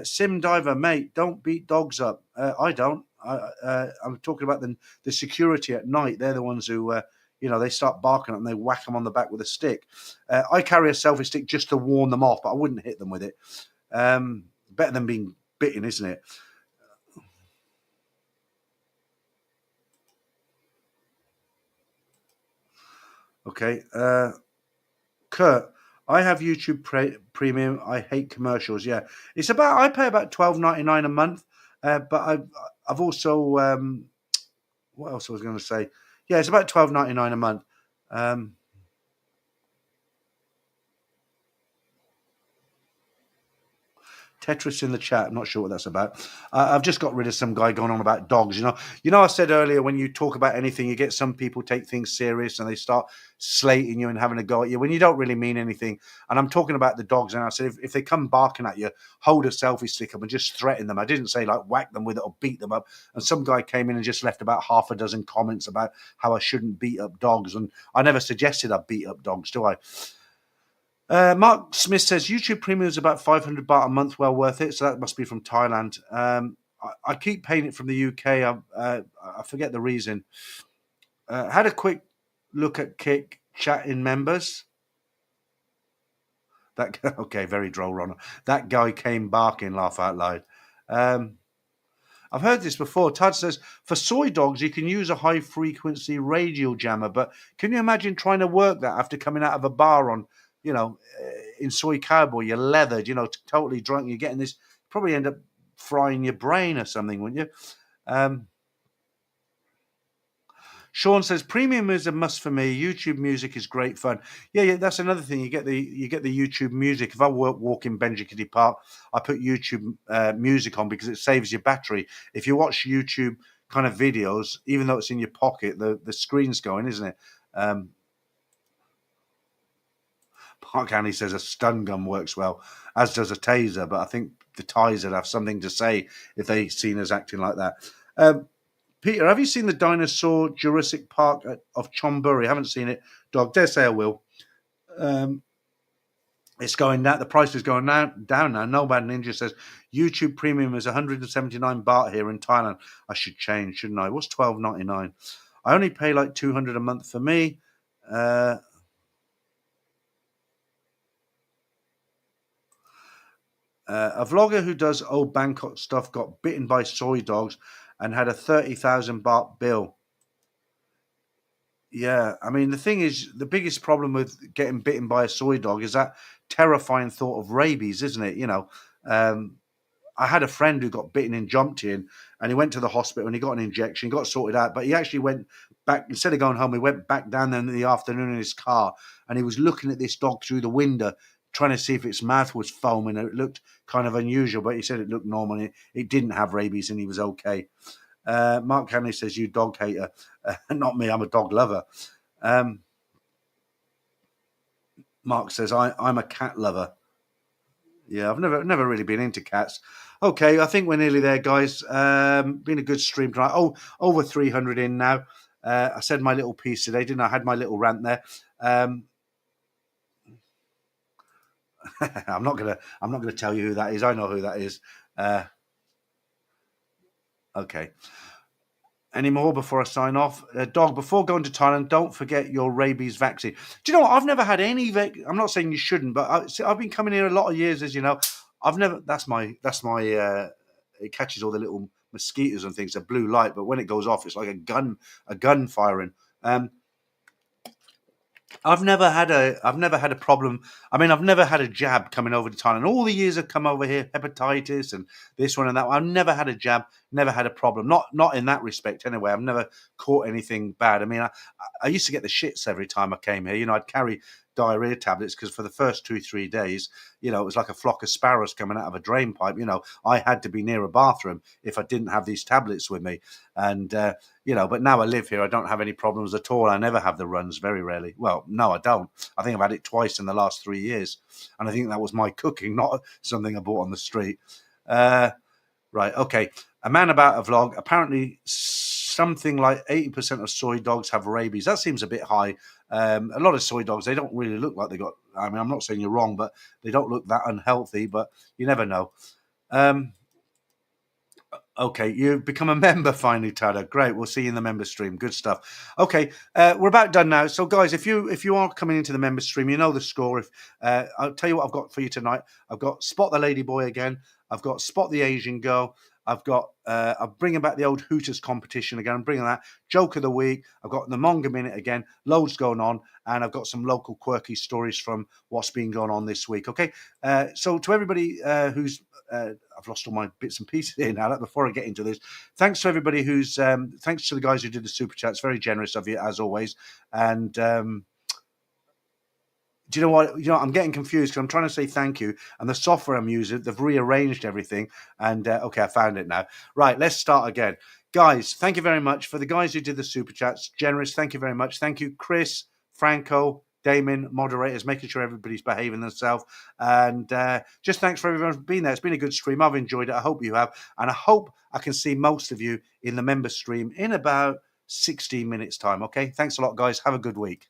Sim Diver, mate, don't beat dogs up. I don't. I'm talking about the security at night. They're the ones who, they start barking and they whack them on the back with a stick. I carry a selfie stick just to warn them off, but I wouldn't hit them with it. Better than being bitten, isn't it? Okay. Kurt, I have YouTube Premium. I hate commercials. Yeah, I pay about $12.99 a month. But I've also what else I was going to say? Yeah, it's about $12.99 a month. Tetris in the chat. I'm not sure what that's about. I've just got rid of some guy going on about dogs. I said earlier when you talk about anything, you get some people take things serious and they start slating you and having a go at you when you don't really mean anything. And I'm talking about the dogs. And I said if they come barking at you, hold a selfie stick up and just threaten them. I didn't say like whack them with it or beat them up. And some guy came in and just left about half a dozen comments about how I shouldn't beat up dogs. And I never suggested I beat up dogs, do I? Mark Smith says YouTube Premium is about 500 baht a month, well worth it. So that must be from Thailand. I keep paying it from the UK. I forget the reason. Had a quick look at Kick chat in members. That okay, very droll, Ronald. That guy came barking. Laugh out loud. Um, I've heard this before. Tad says for soy dogs you can use a high frequency radial jammer, but can you imagine trying to work that after coming out of a bar on, in Soy Cowboy, you're leathered, totally drunk, you're getting this, probably end up frying your brain or something, wouldn't you? Um, Sean says premium is a must for me. YouTube music is great fun. Yeah, that's another thing. You get the YouTube music. If I walk in Benji Park, I put YouTube music on because it saves your battery. If you watch YouTube kind of videos, even though it's in your pocket, the screen's going, isn't it? Mark Hanley says a stun gun works well, as does a taser, but I think the Thais would have something to say if they seen us acting like that. Peter, have you seen the dinosaur Jurassic Park of Chonburi? I haven't seen it, dog. Dare say I will. It's going down. The price is going down now. No Bad Ninja says YouTube Premium is 179 baht here in Thailand. I should change, shouldn't I? What's 12.99? I only pay like 200 a month for me. A vlogger who does old Bangkok stuff got bitten by soy dogs and had a 30,000 baht bill. Yeah, I mean, the thing is, the biggest problem with getting bitten by a soy dog is that terrifying thought of rabies, isn't it? I had a friend who got bitten in Jomtien and he went to the hospital and he got an injection, got sorted out, but he actually went back, instead of going home, he went back down there in the afternoon in his car and he was looking at this dog through the window, trying to see if its mouth was foaming. It looked kind of unusual, but he said it looked normal. It didn't have rabies and he was okay. Mark Hanley says, you dog hater. Not me, I'm a dog lover. Mark says, I'm a cat lover. Yeah, I've never really been into cats. Okay, I think we're nearly there, guys. Been a good stream tonight. Oh, over 300 in now. I said my little piece today, didn't I? I had my little rant there. I'm not gonna tell you who that is. I know who that is. Okay. Any more before I sign off? Dog, before going to Thailand, don't forget your rabies vaccine. Do you know what? I've never had any. I'm not saying you shouldn't, but I've been coming here a lot of years, as you know. I've never. That's my. It catches all the little mosquitoes and things. A blue light, but when it goes off, it's like a gun firing. I've never had a problem. I mean, I've never had a jab coming over to Thailand. All the years I've come over here, hepatitis and this one and that one. I've never had a jab, never had a problem. Not in that respect anyway. I've never caught anything bad. I mean, I used to get the shits every time I came here. I'd carry diarrhea tablets because for the first 2-3 days, it was like a flock of sparrows coming out of a drain pipe. I had to be near a bathroom if I didn't have these tablets with me. And but now I live here, I don't have any problems at all. I never have the runs, very rarely. Well, no, I don't. I think I've had it twice in the last 3 years. And I think that was my cooking, not something I bought on the street. Right, okay. A man about a vlog. Apparently, something like 80% of soy dogs have rabies. That seems a bit high. A lot of soy dogs, they don't really look like they got... I mean, I'm not saying you're wrong, but they don't look that unhealthy, but you never know. Okay, you've become a member finally, Tada. Great. We'll see you in the member stream. Good stuff. Okay, we're about done now. So, guys, if you are coming into the member stream, you know the score. I'll tell you what I've got for you tonight. I've got Spot the Lady Boy again. I've got Spot the Asian Girl. I've got I'm bringing back the old Hooters competition again. I'm bringing that Joke of the Week. I've got the Manga Minute again. Loads going on, and I've got some local quirky stories from what's been going on this week. Okay, so to everybody who's I've lost all my bits and pieces here now. Before I get into this, thanks to everybody who's thanks to the guys who did the super chats. Very generous of you as always. And do you know what? I'm getting confused because I'm trying to say thank you, and the software I'm using, they've rearranged everything. And okay, I found it now. Right, let's start again, guys. Thank you very much for the guys who did the super chats. Generous. Thank you very much. Thank you, Chris, Franco, Damon, moderators, making sure everybody's behaving themselves. And just thanks for everyone for being there. It's been a good stream. I've enjoyed it. I hope you have. And I hope I can see most of you in the member stream in about 16 minutes time. Okay. Thanks a lot, guys. Have a good week.